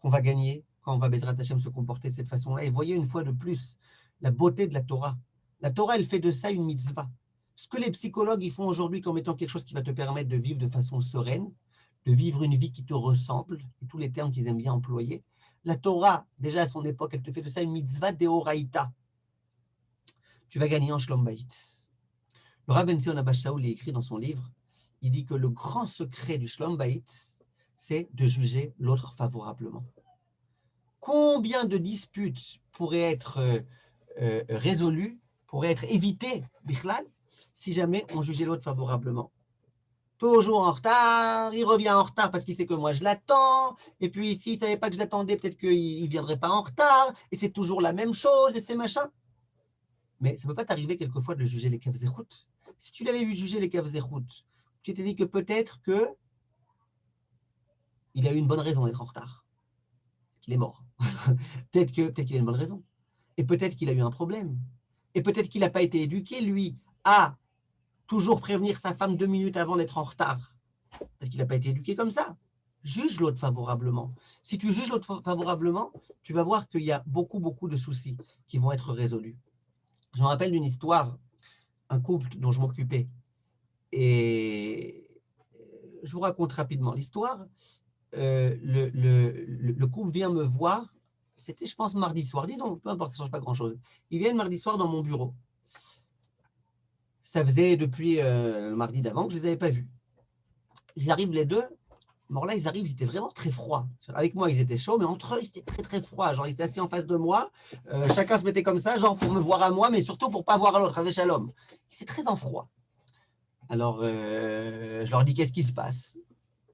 qu'on va gagner quand on va Bezrat Hashem se comporter de cette façon-là. Et voyez une fois de plus la beauté de la Torah. La Torah, elle fait de ça une mitzvah. Ce que les psychologues ils font aujourd'hui comme étant quelque chose qui va te permettre de vivre de façon sereine, de vivre une vie qui te ressemble, et tous les termes qu'ils aiment bien employer. La Torah, déjà à son époque, elle te fait de ça une mitzvah deoraita. Tu vas gagner en Shlom Bayit. Le Rav Ben Zion Abba Shaul écrit dans son livre, il dit que le grand secret du Shlom Bayit, c'est de juger l'autre favorablement. Combien de disputes pourraient être résolues, pourraient être évitées, Bichlal, si jamais on jugeait l'autre favorablement? Toujours en retard, il revient en retard parce qu'il sait que moi je l'attends, et puis s'il ne savait pas que je l'attendais, peut-être qu'il ne viendrait pas en retard, et c'est toujours la même chose, et c'est machin. Mais ça ne peut pas t'arriver quelquefois de juger les Kav Zechut. Si tu l'avais vu juger les Kav Zechut, tu t'es dit que peut-être il a eu une bonne raison d'être en retard. Qu'il est mort. Peut-être qu'il a une bonne raison. Et peut-être qu'il a eu un problème. Et peut-être qu'il n'a pas été éduqué, lui, à toujours prévenir sa femme 2 minutes avant d'être en retard. Peut-être qu'il n'a pas été éduqué comme ça. Juge l'autre favorablement. Si tu juges l'autre favorablement, tu vas voir qu'il y a beaucoup, beaucoup de soucis qui vont être résolus. Je me rappelle d'une histoire, un couple dont je m'occupais. Et je vous raconte rapidement l'histoire. Le couple vient me voir. C'était, je pense, mardi soir. Disons, peu importe, ça ne change pas grand-chose. Ils viennent mardi soir dans mon bureau. Ça faisait depuis le mardi d'avant que je ne les avais pas vus. Ils arrivent les deux. Bon, là, ils arrivent, ils étaient vraiment très froids. Avec moi, ils étaient chauds, mais entre eux, ils étaient très, très froids. Genre, ils étaient assis en face de moi. Chacun se mettait comme ça, genre pour me voir à moi, mais surtout pour ne pas voir à l'autre, avec Shalom. C'est très en froid. Alors, je leur dis, qu'est-ce qui se passe?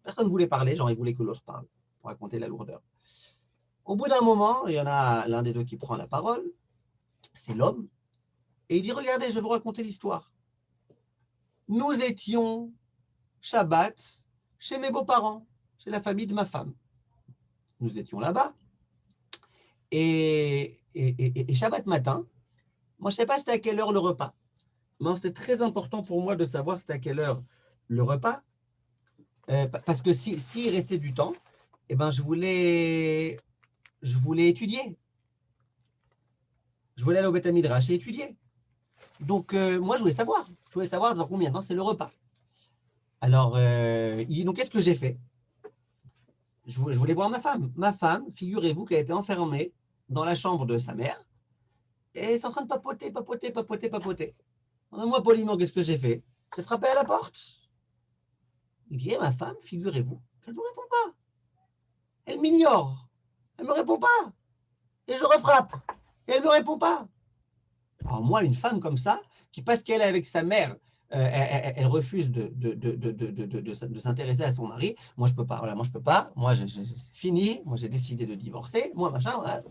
Personne ne voulait parler, genre, ils voulaient que l'autre parle, pour raconter la lourdeur. Au bout d'un moment, il y en a l'un des deux qui prend la parole, c'est l'homme, et il dit, regardez, je vais vous raconter l'histoire. Nous étions Shabbat chez mes beaux-parents, chez la famille de ma femme. Nous étions là-bas. Et Shabbat matin, moi, je ne sais pas c'était à quelle heure le repas. Mais c'était très important pour moi de savoir c'était à quelle heure le repas. Parce que s'il restait du temps, eh ben, je voulais étudier. Je voulais aller au Beth Midrash et étudier. Donc, moi, je voulais savoir. Je voulais savoir dans combien de temps c'est le repas. Alors, il dit, donc, qu'est-ce que j'ai fait? Je voulais voir ma femme. Ma femme, figurez-vous qu'elle était enfermée dans la chambre de sa mère et elle est en train de papoter. Moi, poliment, qu'est-ce que j'ai fait? J'ai frappé à la porte. Il dit, ma femme, figurez-vous qu'elle ne me répond pas. Elle m'ignore. Elle ne me répond pas. Et je refrappe. Et elle ne me répond pas. Alors moi, une femme comme ça, qui parce qu'elle est avec sa mère, elle refuse de s'intéresser à son mari. Moi, je ne peux pas. Voilà, moi, je peux pas. Moi, c'est fini. Moi, j'ai décidé de divorcer. Moi, machin. Voilà.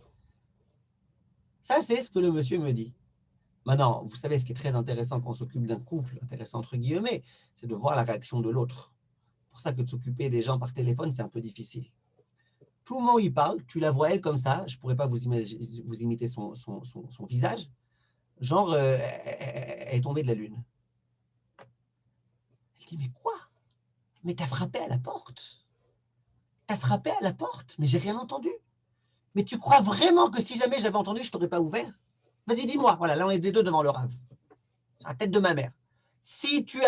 Ça, c'est ce que le monsieur me dit. Maintenant, vous savez, ce qui est très intéressant quand on s'occupe d'un couple, intéressant entre guillemets, c'est de voir la réaction de l'autre. C'est pour ça que de s'occuper des gens par téléphone, c'est un peu difficile. Tout le moment où il parle, tu la vois elle comme ça, je ne pourrais pas vous imiter son visage, genre, elle est tombée de la lune. Elle dit, mais quoi? Mais t'as frappé à la porte? T'as frappé à la porte? Mais j'ai rien entendu. Mais tu crois vraiment que si jamais j'avais entendu, je ne t'aurais pas ouvert? Vas-y, dis-moi. Voilà, là, on est les deux devant le rave. La tête de ma mère. Si tu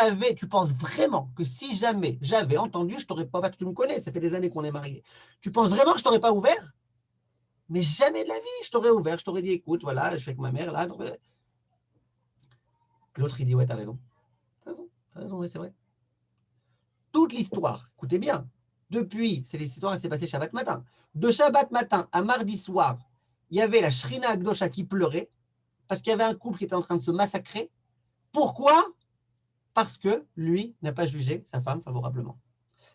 penses vraiment que si jamais j'avais entendu, je t'aurais pas, tu me connais, ça fait des années qu'on est mariés. Tu penses vraiment que je t'aurais pas ouvert? Mais jamais de la vie, je t'aurais ouvert. Je t'aurais dit, écoute, voilà, je suis avec ma mère là. L'autre, il dit, ouais, t'as raison. T'as raison, ouais, c'est vrai. Toute l'histoire, écoutez bien, depuis, c'est l'histoire, elle s'est passée Shabbat matin. De Shabbat matin à mardi soir, il y avait la Shrina Agdosha qui pleurait parce qu'il y avait un couple qui était en train de se massacrer. Pourquoi? Parce que lui n'a pas jugé sa femme favorablement.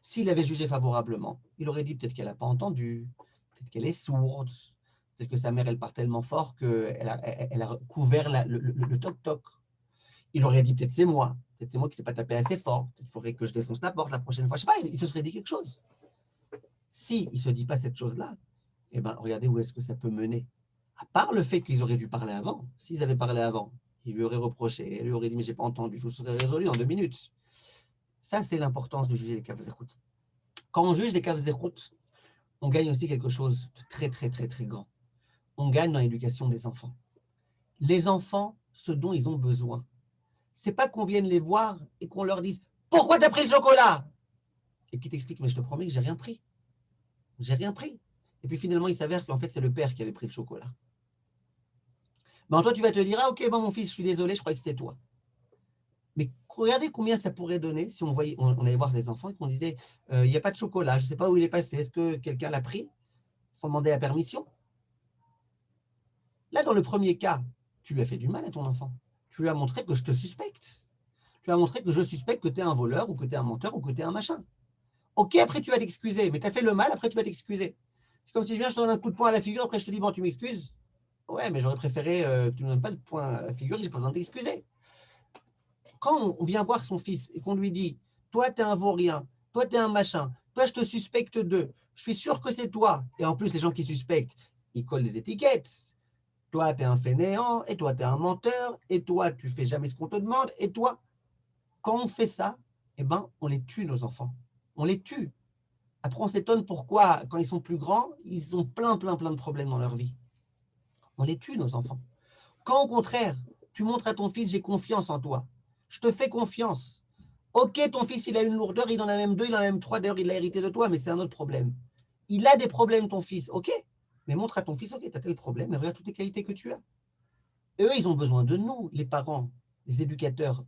S'il avait jugé favorablement, il aurait dit peut-être qu'elle n'a pas entendu, peut-être qu'elle est sourde, peut-être que sa mère, elle part tellement fort qu'elle a couvert le toc-toc. Il aurait dit peut-être c'est moi qui ne s'est pas tapé assez fort, il faudrait que je défonce la porte la prochaine fois. Je ne sais pas, il se serait dit quelque chose. S'il ne se dit pas cette chose-là, eh ben, regardez où est-ce que ça peut mener. À part le fait qu'ils auraient dû parler avant, s'ils avaient parlé avant, il lui aurait reproché, il lui aurait dit, mais je n'ai pas entendu, je vous serais résolu en 2 minutes. Ça, c'est l'importance de juger les Kav Zechut. Quand on juge les Kav Zechut, on gagne aussi quelque chose de très, très, très, très grand. On gagne dans l'éducation des enfants. Les enfants, ce dont ils ont besoin, ce n'est pas qu'on vienne les voir et qu'on leur dise « Pourquoi tu as pris le chocolat ?» et qu'ils t'expliquent « Mais je te promets que je n'ai rien pris. J'ai rien pris. » Et puis finalement, il s'avère qu'en fait, c'est le père qui avait pris le chocolat. Ben, toi, tu vas te dire, ah, ok, bon, mon fils, je suis désolé, je croyais que c'était toi. Mais regardez combien ça pourrait donner si on allait voir des enfants et qu'on disait, il n'y a pas de chocolat, je ne sais pas où il est passé, est-ce que quelqu'un l'a pris sans demander la permission? Là, dans le premier cas, tu lui as fait du mal à ton enfant. Tu lui as montré que je te suspecte. Tu lui as montré que je suspecte que tu es un voleur ou que tu es un menteur ou que tu es un machin. Ok, après tu vas t'excuser, mais tu as fait le mal, après tu vas t'excuser. C'est comme si je viens, je te donne un coup de poing à la figure, après je te dis, bon, tu m'excuses. Ouais, mais j'aurais préféré que tu ne me donnes pas le point à la figure, j'ai pas besoin de t'excuser. Quand on vient voir son fils et qu'on lui dit, toi, tu es un vaurien, toi, tu es un machin, toi, je te suspecte d'eux, je suis sûr que c'est toi. Et en plus, les gens qui suspectent, ils collent des étiquettes. Toi, tu es un fainéant, et toi, tu es un menteur, et toi, tu fais jamais ce qu'on te demande, et toi, quand on fait ça, eh ben, on les tue, nos enfants. On les tue. Après, on s'étonne pourquoi, quand ils sont plus grands, ils ont plein de problèmes dans leur vie. On les tue, nos enfants. Quand, au contraire, tu montres à ton fils, j'ai confiance en toi, je te fais confiance. Ok, ton fils, il a une lourdeur, il en a même 2, il en a même 3, d'ailleurs, il l'a hérité de toi, mais c'est un autre problème. Il a des problèmes, ton fils, ok, mais montre à ton fils, ok, tu as tel problème, mais regarde toutes les qualités que tu as. Et eux, ils ont besoin de nous, les parents, les éducateurs,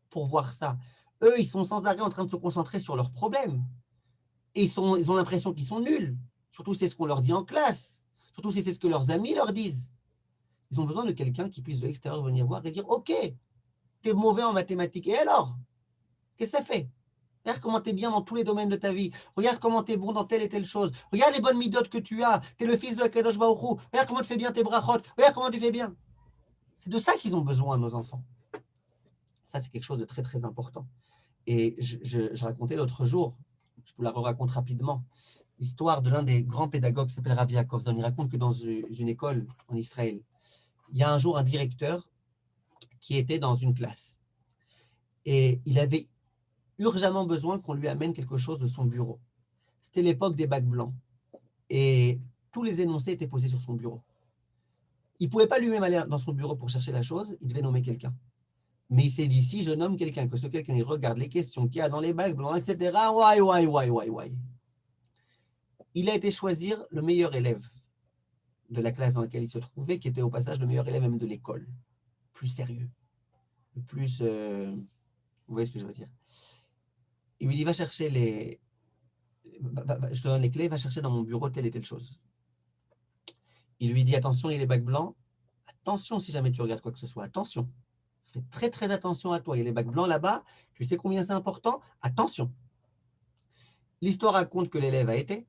pour voir ça. Eux, ils sont sans arrêt en train de se concentrer sur leurs problèmes. Et ils ont l'impression qu'ils sont nuls, surtout si c'est ce qu'on leur dit en classe, surtout si c'est ce que leurs amis leur disent. Ils ont besoin de quelqu'un qui puisse de l'extérieur venir voir et dire, ok, t'es mauvais en mathématiques, et alors? Qu'est-ce que ça fait? Regarde comment tu es bien dans tous les domaines de ta vie. Regarde comment tu es bon dans telle et telle chose. Regarde les bonnes midotes que tu as. Tu es le fils de Akadosh Baruch Hu. Regarde comment tu fais bien tes brachot. Regarde comment tu fais bien. C'est de ça qu'ils ont besoin, nos enfants. Ça, c'est quelque chose de très, très important. Et je racontais l'autre jour, je vous la raconte rapidement, l'histoire de l'un des grands pédagogues qui s'appelle Rabbi Yaakov. Il raconte que dans une école en Israël, il y a un jour un directeur qui était dans une classe. Et il avait urgemment besoin qu'on lui amène quelque chose de son bureau. C'était l'époque des bacs blancs. Et tous les énoncés étaient posés sur son bureau. Il ne pouvait pas lui-même aller dans son bureau pour chercher la chose, il devait nommer quelqu'un. Mais il s'est dit, si je nomme quelqu'un, que ce quelqu'un il regarde les questions qu'il y a dans les bacs blancs, etc., ouais. Il a été choisir le meilleur élève de la classe dans laquelle il se trouvait, qui était au passage le meilleur élève même de l'école. Plus sérieux. Le plus... vous voyez ce que je veux dire. Il lui dit, va chercher les... je te donne les clés, va chercher dans mon bureau telle et telle chose. Il lui dit, attention, il y a les bacs blancs. Attention si jamais tu regardes quoi que ce soit. Attention. Fais très, très attention à toi. Il y a les bacs blancs là-bas. Tu sais combien c'est important? Attention. L'histoire raconte que l'élève a été,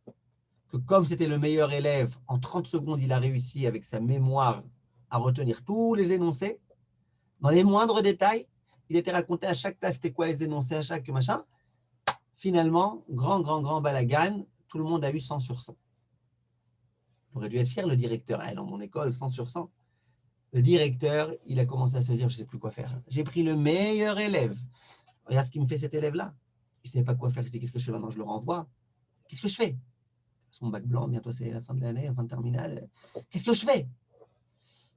que comme c'était le meilleur élève, en 30 secondes, il a réussi avec sa mémoire à retenir tous les énoncés. Dans les moindres détails, il était raconté à chaque classe c'était quoi les énoncés, à chaque machin. Finalement, grand balagan, tout le monde a eu 100 sur 100. Il aurait dû être fier, le directeur. Ah, dans mon école, 100 sur 100. Le directeur, il a commencé à se dire, je ne sais plus quoi faire. J'ai pris le meilleur élève. Regarde ce qu'il me fait cet élève-là. Il ne savait pas quoi faire. Il s'est dit, qu'est-ce que je fais maintenant? Je le renvoie. Qu'est-ce que je fais? Son bac blanc, bientôt c'est la fin de l'année, la fin de terminale. Qu'est-ce que je fais?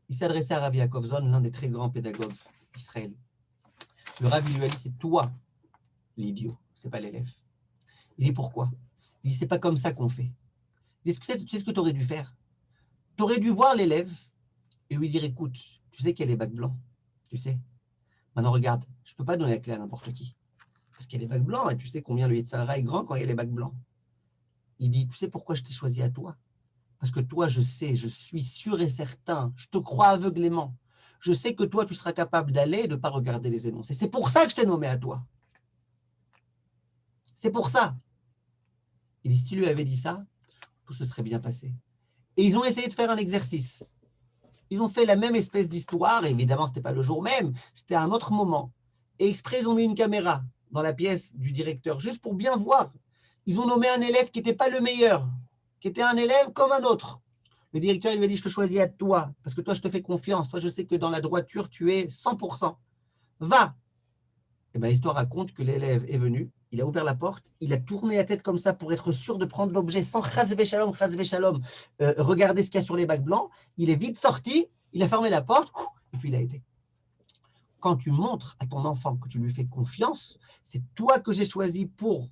Il s'adressait à Rabbi Yaakov, l'un des très grands pédagogues d'Israël. Le Rabbi lui a dit, c'est toi l'idiot, ce n'est pas l'élève. Il dit, pourquoi? Il dit, c'est pas comme ça qu'on fait. Il dit, tu sais ce que tu aurais dû faire? Tu aurais dû voir l'élève et lui dire, écoute, tu sais qu'il y a les bacs blancs, tu sais. Maintenant, regarde, je ne peux pas donner la clé à n'importe qui. Parce qu'il y a les bacs blancs et tu sais combien le Yetzirah est grand quand il y a les bacs blancs. Il dit, tu sais pourquoi je t'ai choisi à toi? Parce que toi, je sais, je suis sûr et certain, je te crois aveuglément. Je sais que toi, tu seras capable d'aller et de ne pas regarder les énoncés. C'est pour ça que je t'ai nommé à toi. C'est pour ça. Il dit, si tu lui avais dit ça, tout se serait bien passé. Et ils ont essayé de faire un exercice. Ils ont fait la même espèce d'histoire, évidemment, ce n'était pas le jour même, c'était à un autre moment. Et exprès, ils ont mis une caméra dans la pièce du directeur, juste pour bien voir. Ils ont nommé un élève qui n'était pas le meilleur, qui était un élève comme un autre. Le directeur, il lui a dit, je te choisis à toi, parce que toi, je te fais confiance. Toi, je sais que dans la droiture, tu es 100%. Va. Et bien, l'histoire raconte que l'élève est venu, il a ouvert la porte, il a tourné la tête comme ça pour être sûr de prendre l'objet sans chasvé shalom, regarder ce qu'il y a sur les bacs blancs. Il est vite sorti, il a fermé la porte, et puis il a été. Quand tu montres à ton enfant que tu lui fais confiance, c'est toi que j'ai choisi pour.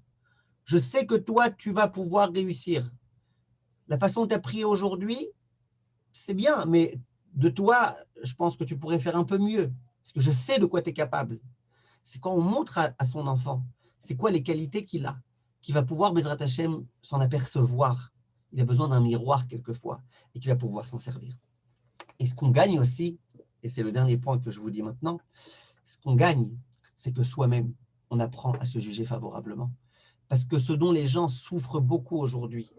Je sais que toi, tu vas pouvoir réussir. La façon dont tu as prié aujourd'hui, c'est bien, mais de toi, je pense que tu pourrais faire un peu mieux, parce que je sais de quoi tu es capable. C'est quand on montre à son enfant, c'est quoi les qualités qu'il a, qu'il va pouvoir, Bezrat Hashem, s'en apercevoir. Il a besoin d'un miroir quelquefois, et qu'il va pouvoir s'en servir. Et ce qu'on gagne aussi, et c'est le dernier point que je vous dis maintenant, ce qu'on gagne, c'est que soi-même, on apprend à se juger favorablement. Parce que ce dont les gens souffrent beaucoup aujourd'hui,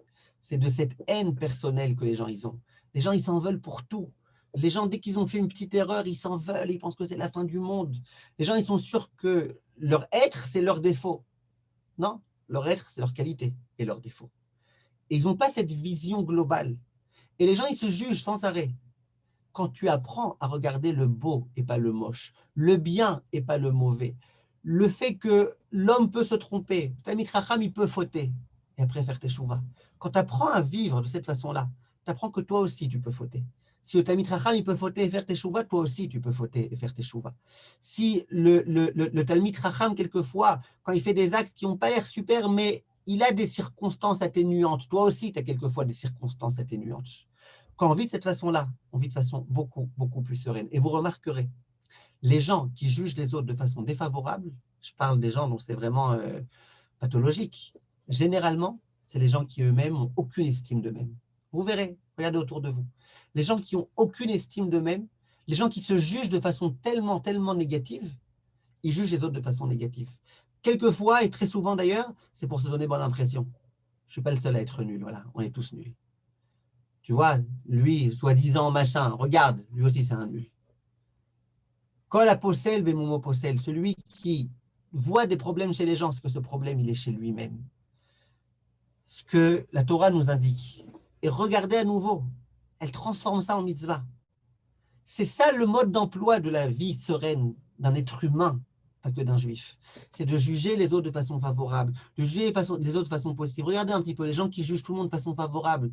c'est de cette haine personnelle que les gens ils ont. Les gens, ils s'en veulent pour tout. Les gens, dès qu'ils ont fait une petite erreur, ils s'en veulent, ils pensent que c'est la fin du monde. Les gens, ils sont sûrs que leur être, c'est leur défaut. Non, leur être, c'est leur qualité et leur défaut. Et ils n'ont pas cette vision globale. Et les gens, ils se jugent sans arrêt. Quand tu apprends à regarder le beau et pas le moche, le bien et pas le mauvais, le fait que l'homme peut se tromper, Talmid Chacham, il peut fauter, et après faire teshuva. Quand tu apprends à vivre de cette façon-là, tu apprends que toi aussi, tu peux fauter. Si le Talmid Chacham, il peut fauter et faire teshuva, toi aussi, tu peux fauter et faire teshuva. Si le Talmid Chacham, quelquefois, quand il fait des actes qui n'ont pas l'air super, mais il a des circonstances atténuantes, toi aussi, tu as quelquefois des circonstances atténuantes. Quand on vit de cette façon-là, on vit de façon beaucoup, beaucoup plus sereine. Et vous remarquerez, les gens qui jugent les autres de façon défavorable, je parle des gens dont c'est vraiment pathologique, généralement, c'est les gens qui eux-mêmes n'ont aucune estime d'eux-mêmes. Vous verrez, regardez autour de vous. Les gens qui n'ont aucune estime d'eux-mêmes, les gens qui se jugent de façon tellement, tellement négative, ils jugent les autres de façon négative. Quelquefois, et très souvent d'ailleurs, c'est pour se donner bonne impression. Je ne suis pas le seul à être nul, voilà, on est tous nuls. Tu vois, lui, soi-disant machin, regarde, lui aussi c'est un nul. Kol aposel bemumo posel, celui qui voit des problèmes chez les gens, c'est que ce problème, il est chez lui-même. Ce que la Torah nous indique. Et regardez à nouveau, elle transforme ça en mitzvah. C'est ça le mode d'emploi de la vie sereine d'un être humain, pas que d'un juif. C'est de juger les autres de façon favorable, de juger les autres de façon positive. Regardez un petit peu les gens qui jugent tout le monde de façon favorable.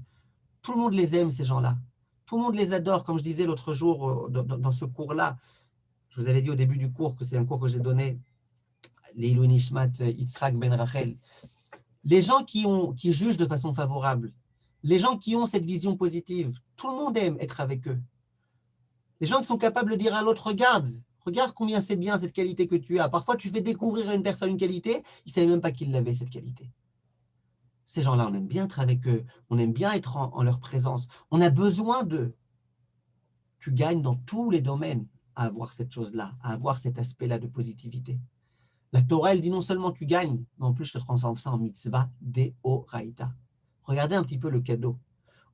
Tout le monde les aime, ces gens-là. Tout le monde les adore, comme je disais l'autre jour dans ce cours-là. Je vous avais dit au début du cours que c'est un cours que j'ai donné, Leilou Nishmat Yitzhak Ben Rachel. Les gens qui jugent de façon favorable, les gens qui ont cette vision positive, tout le monde aime être avec eux. Les gens qui sont capables de dire à l'autre, regarde combien c'est bien cette qualité que tu as. Parfois, tu fais découvrir à une personne une qualité, il ne savait même pas qu'il l'avait, cette qualité. Ces gens-là, on aime bien être avec eux, on aime bien être en leur présence. On a besoin d'eux. Tu gagnes dans tous les domaines à avoir cette chose-là, à avoir cet aspect-là de positivité. La Torah, elle dit non seulement tu gagnes, mais en plus je te transforme ça en mitzvah deoraita. Regardez un petit peu le cadeau.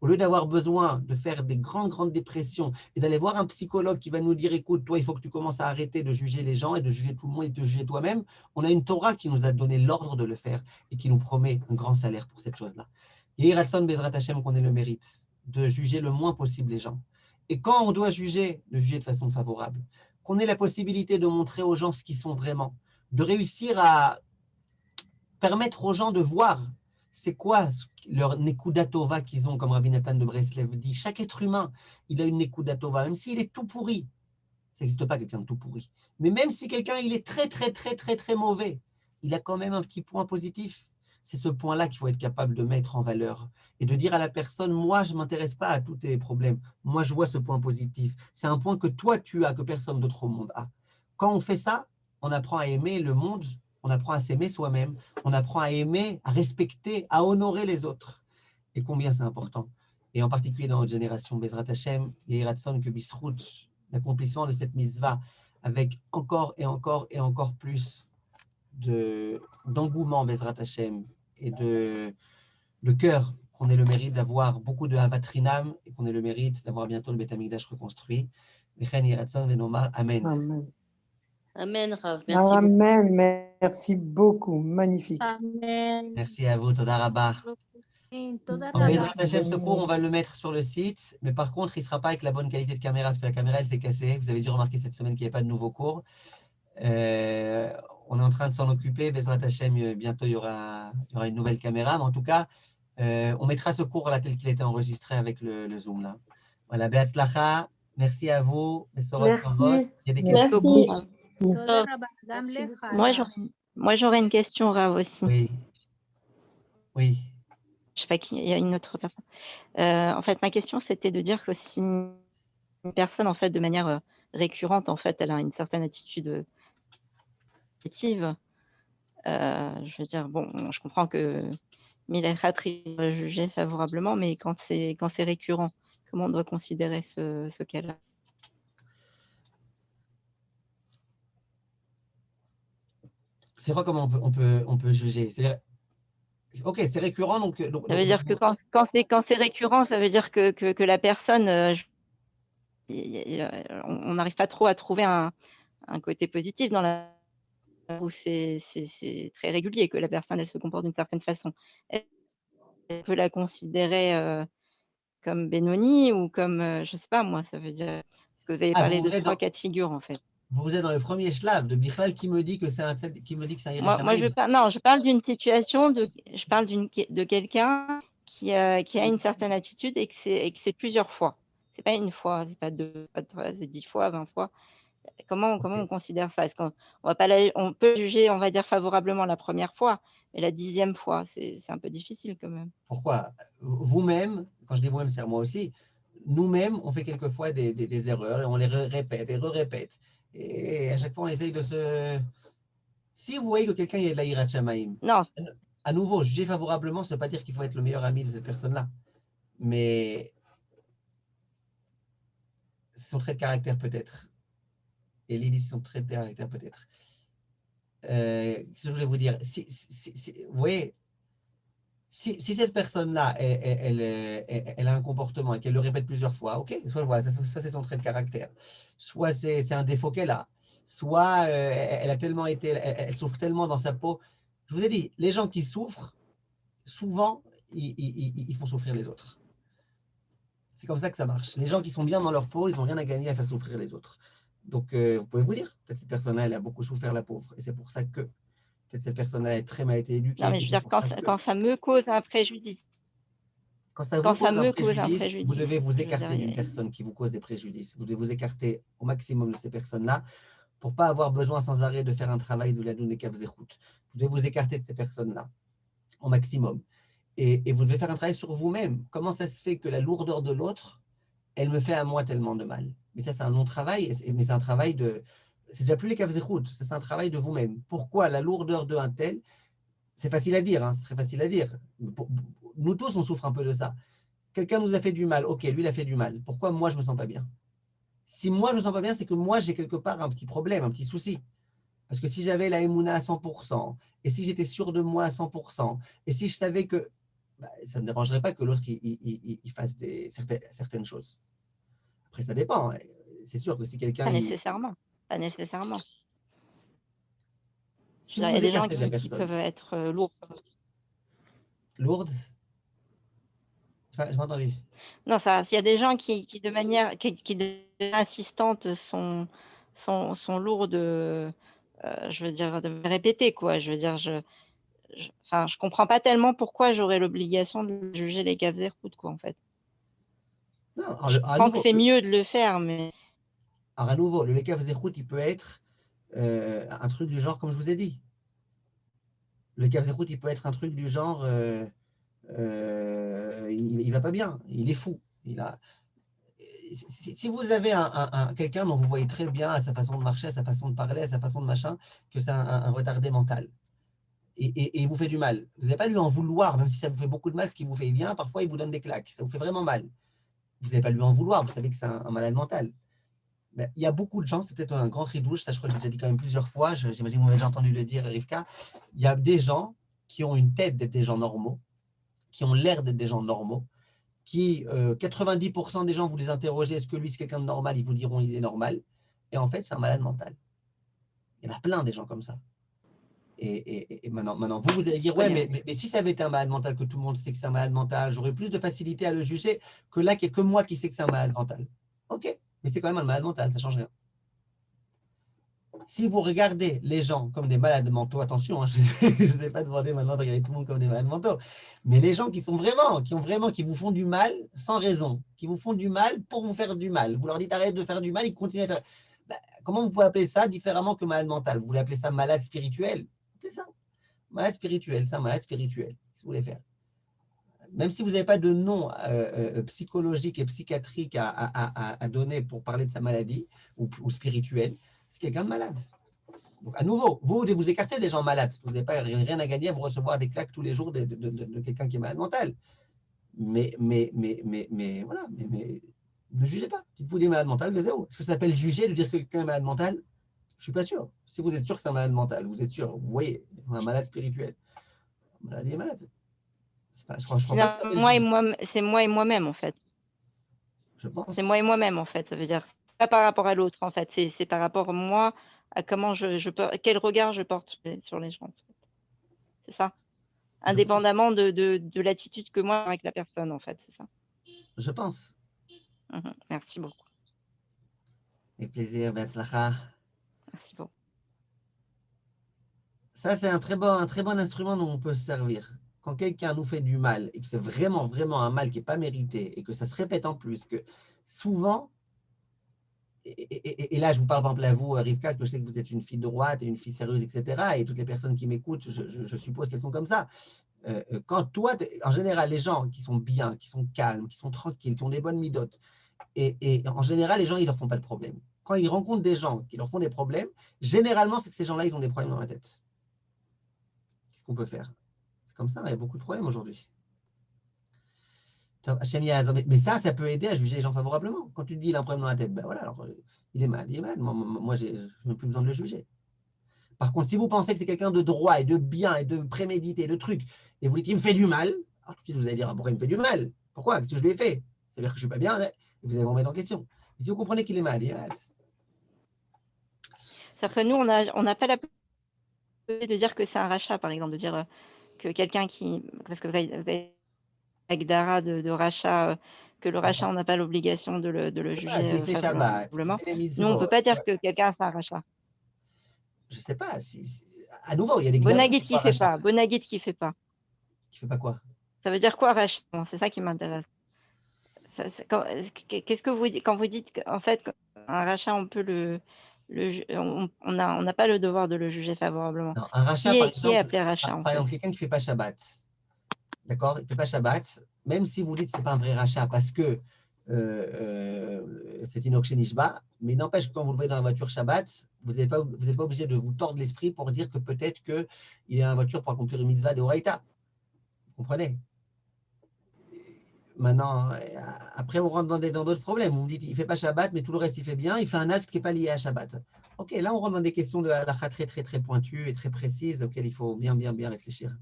Au lieu d'avoir besoin de faire des grandes dépressions et d'aller voir un psychologue qui va nous dire, écoute, toi, il faut que tu commences à arrêter de juger les gens et de juger tout le monde et de te juger toi-même, on a une Torah qui nous a donné l'ordre de le faire et qui nous promet un grand salaire pour cette chose-là. Yehi Ratson Bezrat Hashem qu'on ait le mérite de juger le moins possible les gens. Et quand on doit juger, de juger de façon favorable. Qu'on ait la possibilité de montrer aux gens ce qu'ils sont vraiment, de réussir à permettre aux gens de voir c'est quoi leur Nekuda Tova qu'ils ont, comme Rabbi Nathan de Breslev dit. Chaque être humain, il a une Nekuda Tova, même s'il est tout pourri. Ça n'existe pas quelqu'un de tout pourri. Mais même si quelqu'un il est très mauvais, il a quand même un petit point positif. C'est ce point-là qu'il faut être capable de mettre en valeur et de dire à la personne, moi, je ne m'intéresse pas à tous tes problèmes. Moi, je vois ce point positif. C'est un point que toi, tu as, que personne d'autre au monde a. Quand on fait ça, on apprend à aimer le monde, on apprend à s'aimer soi-même, on apprend à aimer, à respecter, à honorer les autres. Et combien c'est important. Et en particulier dans notre génération, Bezrat Hashem, Yehi Ratson que Bisrout, l'accomplissement de cette mitzvah, avec encore plus d'engouement, Bezrat Hashem, et de cœur, qu'on ait le mérite d'avoir beaucoup de Havatrinam et qu'on ait le mérite d'avoir bientôt le Beth Amikdash reconstruit. Amen. Amen. Amen, Rav. Merci beaucoup. Amen. Merci beaucoup. Magnifique. Amen. Merci à vous, Toda Rabba. En Bezrat Hashem, ce cours, on va le mettre sur le site, mais par contre, il ne sera pas avec la bonne qualité de caméra, parce que la caméra, elle s'est cassée. Vous avez dû remarquer cette semaine qu'il n'y avait pas de nouveau cours. On est en train de s'en occuper. Bezrat Hashem, bientôt, il y aura une nouvelle caméra, mais en tout cas, on mettra ce cours là tel qu'il était enregistré avec le Zoom là. Voilà, Beatzlacha, merci à vous. Merci. Il y a des Merci questions? beaucoup. Merci beaucoup. Moi, j'aurais une question, Rav, aussi. Oui. Je sais pas qui, il y a une autre personne. En fait, ma question, c'était de dire que si une personne, en fait, de manière récurrente, en fait, elle a une certaine attitude positive, je veux dire, bon, je comprends que Milachatri va juger favorablement, mais quand c'est récurrent, comment on doit considérer ce cas-là? C'est quoi comment on peut juger? Ok, c'est récurrent, donc Ça veut dire que quand c'est récurrent, ça veut dire que la personne on n'arrive pas trop à trouver un côté positif dans la où c'est très régulier que la personne, elle se comporte d'une certaine façon. On peut la considérer, comme Benoni ou comme, je sais pas moi, ça veut dire parce que vous avez Ah, parlé de êtes 3 cas de figure, en fait. vous êtes dans le premier shlave de Bichlal qui me dit que c'est un qui me dit que c'est un Yireh Moi, Shamayim. je parle d'une situation je parle de quelqu'un qui a une certaine attitude et que c'est plusieurs fois. C'est pas une fois, c'est pas 2, pas 3, c'est 10 fois, 20 fois. Comment Ok. on considère ça? Est-ce qu'on va pas on peut juger, on va dire favorablement la première fois, mais la 10e fois, c'est un peu difficile quand même. Pourquoi? Vous-même, quand je dis vous-même, c'est à moi aussi, nous-mêmes, on fait quelquefois des erreurs et on les répète et répète. Et à chaque fois, on essaye de se... Si vous voyez que quelqu'un est de la Yirat Shamayim, Non, à nouveau, juger favorablement, ça ne veut pas dire qu'il faut être le meilleur ami de cette personne-là. Mais c'est son trait de caractère peut-être. Et Lily, c'est son trait de caractère peut-être. Qu'est-ce que je voulais vous dire? Vous voyez, si cette personne-là, elle a un comportement et qu'elle le répète plusieurs fois, ok, soit voilà, ça c'est son trait de caractère, soit c'est un défaut qu'elle a, soit elle a tellement été, elle souffre tellement dans sa peau. Je vous ai dit, les gens qui souffrent, souvent, ils font souffrir les autres. C'est comme ça que ça marche. Les gens qui sont bien dans leur peau, ils n'ont rien à gagner à faire souffrir les autres. Donc, vous pouvez vous dire, peut-être cette personne-là, elle a beaucoup souffert, la pauvre, et c'est pour ça que peut-être cette personne-là est très mal été éduquée. non, mais je veux dire quand ça me cause un préjudice. Quand ça Quand vous ça cause un me cause un préjudice, vous préjudice, devez vous je veux écarter dire, d'une personne qui vous cause des préjudices. Vous devez vous écarter au maximum de ces personnes-là pour ne pas avoir besoin sans arrêt de faire un travail de la donner Kavzerhout. Vous devez vous écarter de ces personnes-là au maximum. Et vous devez faire un travail sur vous-même. Comment ça se fait que la lourdeur de l'autre, elle me fait à moi tellement de mal? Mais ça, c'est un non-travail, mais c'est un travail de... C'est déjà plus les Kavzerhout, c'est un travail de vous-même. Pourquoi la lourdeur d'un tel, c'est facile à dire, hein, c'est très facile à dire. Nous tous, on souffre un peu de ça. Quelqu'un nous a fait du mal, ok, lui, il a fait du mal. Pourquoi moi, je ne me sens pas bien? Si moi, je ne me sens pas bien, c'est que moi, j'ai quelque part un petit problème, un petit souci. Parce que si j'avais la Emouna à 100%, et si j'étais sûr de moi à 100%, et si je savais que ça ne me dérangerait pas que l'autre il fasse certaines choses. Après, ça dépend. C'est sûr que si quelqu'un... pas nécessairement, pas nécessairement. Si Il y vous a vous des gens écartez de la qui personne peuvent être lourds. lourde, je m'ai entendu. Non, ça, s'il y a des gens qui de manière insistante sont lourds je veux dire, de répéter quoi. Je veux dire, enfin, je comprends pas tellement pourquoi j'aurais l'obligation de juger les Kavzerhout quoi, en fait. Non, Je à comprends que nouveau, c'est mieux de le faire, mais alors à nouveau, le Lekav Zerhout, il peut être un truc du genre, comme je vous ai dit. Le Lekav Zerhout, il peut être un truc du genre, il va pas bien, il est fou. Si vous avez quelqu'un dont vous voyez très bien à sa façon de marcher, à sa façon de parler, à sa façon de machin, que c'est un retardé mental, et il vous fait du mal, vous n'avez pas lui en vouloir, même si ça vous fait beaucoup de mal, ce qui vous fait bien, parfois il vous donne des claques, ça vous fait vraiment mal. Vous n'avez pas lui en vouloir, vous savez que c'est un malade mental. Mais il y a beaucoup de gens, c'est peut-être un grand ridouche, ça je crois que j'ai déjà dit quand même plusieurs fois, j'imagine que vous m'avez déjà entendu le dire, Rivka, il y a des gens qui ont une tête d'être des gens normaux, qui ont l'air d'être des gens normaux, qui, 90% des gens, vous les interrogez, est-ce que lui c'est quelqu'un de normal, ils vous diront il est normal, et en fait c'est un malade mental. Il y en a plein des gens comme ça. Et maintenant, vous allez dire, ouais, mais si ça avait été un malade mental, que tout le monde sait que c'est un malade mental, j'aurais plus de facilité à le juger que là, qu'il n'y a que moi qui sais que c'est un malade mental. Ok, mais c'est quand même un malade mental, ça ne change rien. Si vous regardez les gens comme des malades mentaux, attention, hein, je ne vais pas demander maintenant de regarder tout le monde comme des malades mentaux, mais les gens qui vous font du mal sans raison, qui vous font du mal pour vous faire du mal, vous leur dites arrête de faire du mal, ils continuent à faire. Comment vous pouvez appeler ça différemment que malade mental? Vous voulez appeler ça malade spirituel? Appelez ça malade spirituel, c'est un malade spirituel, si vous voulez faire. Même si vous n'avez pas de nom psychologique et psychiatrique à donner pour parler de sa maladie ou spirituelle, c'est quelqu'un de malade. Donc, à nouveau, vous devez vous écarter des gens malades, parce que vous n'avez pas rien à gagner à vous recevoir des claques tous les jours de quelqu'un qui est malade mental. Mais voilà, mais ne jugez pas. Dites-vous des malades mentales de zéro. Est-ce que ça s'appelle juger de dire que quelqu'un est malade mental? Je ne suis pas sûr. Si vous êtes sûr que c'est un malade mental, vous êtes sûr, vous voyez, un malade spirituel. Un malade est malade. Je crois pas que ça s'appelle juger. c'est moi et moi-même en fait. je pense. C'est moi et moi-même, en fait. Ça veut dire, c'est pas par rapport à l'autre, en fait. C'est par rapport à moi, à comment quel regard je porte sur les gens, en fait. C'est ça. Je pense. Indépendamment de l'attitude que moi j'ai avec la personne, en fait. C'est ça. Je pense. Merci beaucoup. Avec plaisir, Betzlacha. Merci beaucoup. Ça, c'est un très bon instrument dont on peut se servir. Quand quelqu'un nous fait du mal et que c'est vraiment, vraiment un mal qui n'est pas mérité et que ça se répète en plus, que souvent, et là, je vous parle par exemple à vous, Rivka, que je sais que vous êtes une fille droite et une fille sérieuse, etc. Et toutes les personnes qui m'écoutent, je suppose qu'elles sont comme ça. Quand toi, en général, les gens qui sont bien, qui sont calmes, qui sont tranquilles, qui ont des bonnes midotes, et en général, les gens, ils ne leur font pas de problème. Quand ils rencontrent des gens qui leur font des problèmes, généralement, c'est que ces gens-là, ils ont des problèmes dans la tête. Qu'est-ce qu'on peut faire? C'est comme ça, il y a beaucoup de problèmes aujourd'hui. Mais ça peut aider à juger les gens favorablement. Quand tu te dis il a un problème dans la tête, ben voilà, alors il est mal. Moi, je n'ai plus besoin de le juger. Par contre, si vous pensez que c'est quelqu'un de droit et de bien et de prémédité, de trucs, et vous dites il me fait du mal, alors tout de suite vous allez dire pourquoi il me fait du mal? Pourquoi? Qu'est-ce que je lui ai fait? C'est-à-dire que je ne suis pas bien, et vous allez vous remettre en question. Mais si vous comprenez qu'il est mal, il est mal. C'est-à-dire que nous, on n'a pas la possibilité de dire que c'est un rachat, par exemple, de dire que quelqu'un qui. Parce que vous avez Agdara de rachat, que le rachat, on n'a pas l'obligation de le juger S'il fait Shabbat, favorablement. s'il fait les Nous, on ne peut mitzvot, pas dire que quelqu'un fait un rachat. je ne sais pas. À nouveau, il y a des Bonagit qui qui fait pas. Bonagit qui fait pas. Qui fait pas quoi? Ça veut dire quoi rachat? C'est ça qui m'intéresse. Qu'est-ce que vous dites quand vous dites qu'en fait, un rachat, on peut on n'a pas le devoir de le juger favorablement. Non, un rachat, Qui est appelé rachat en par fait? exemple, quelqu'un qui ne fait pas Shabbat. D'accord? Il ne fait pas Shabbat, même si vous dites que ce n'est pas un vrai rachat parce que c'est Inokshe Nishba, mais n'empêche que quand vous le voyez dans la voiture Shabbat, vous n'êtes pas obligé de vous tordre l'esprit pour dire que peut-être qu'il est dans la voiture pour accomplir une mitzvah de Horaïta. Vous comprenez? Maintenant, après, on rentre dans d'autres problèmes. Vous me dites, il ne fait pas Shabbat, mais tout le reste, il fait bien. Il fait un acte qui n'est pas lié à Shabbat. OK, là, on rentre dans des questions de halakha très, très, très pointues et très précises auxquelles il faut bien réfléchir.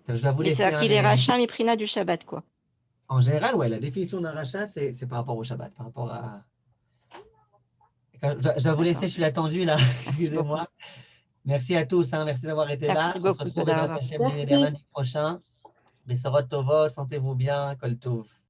Je dois vous Mais laisser. c'est-à-dire qu'il est rachat, mais prina du Shabbat, quoi. En général, ouais, la définition d'un rachat, c'est par rapport au Shabbat, par rapport à. Je dois vous laisser, je suis attendu là. Excusez-moi. Merci à tous, hein. Merci d'avoir été là. On se retrouve lundi prochain. Bessorot Tovot, sentez-vous bien, Kol Tov.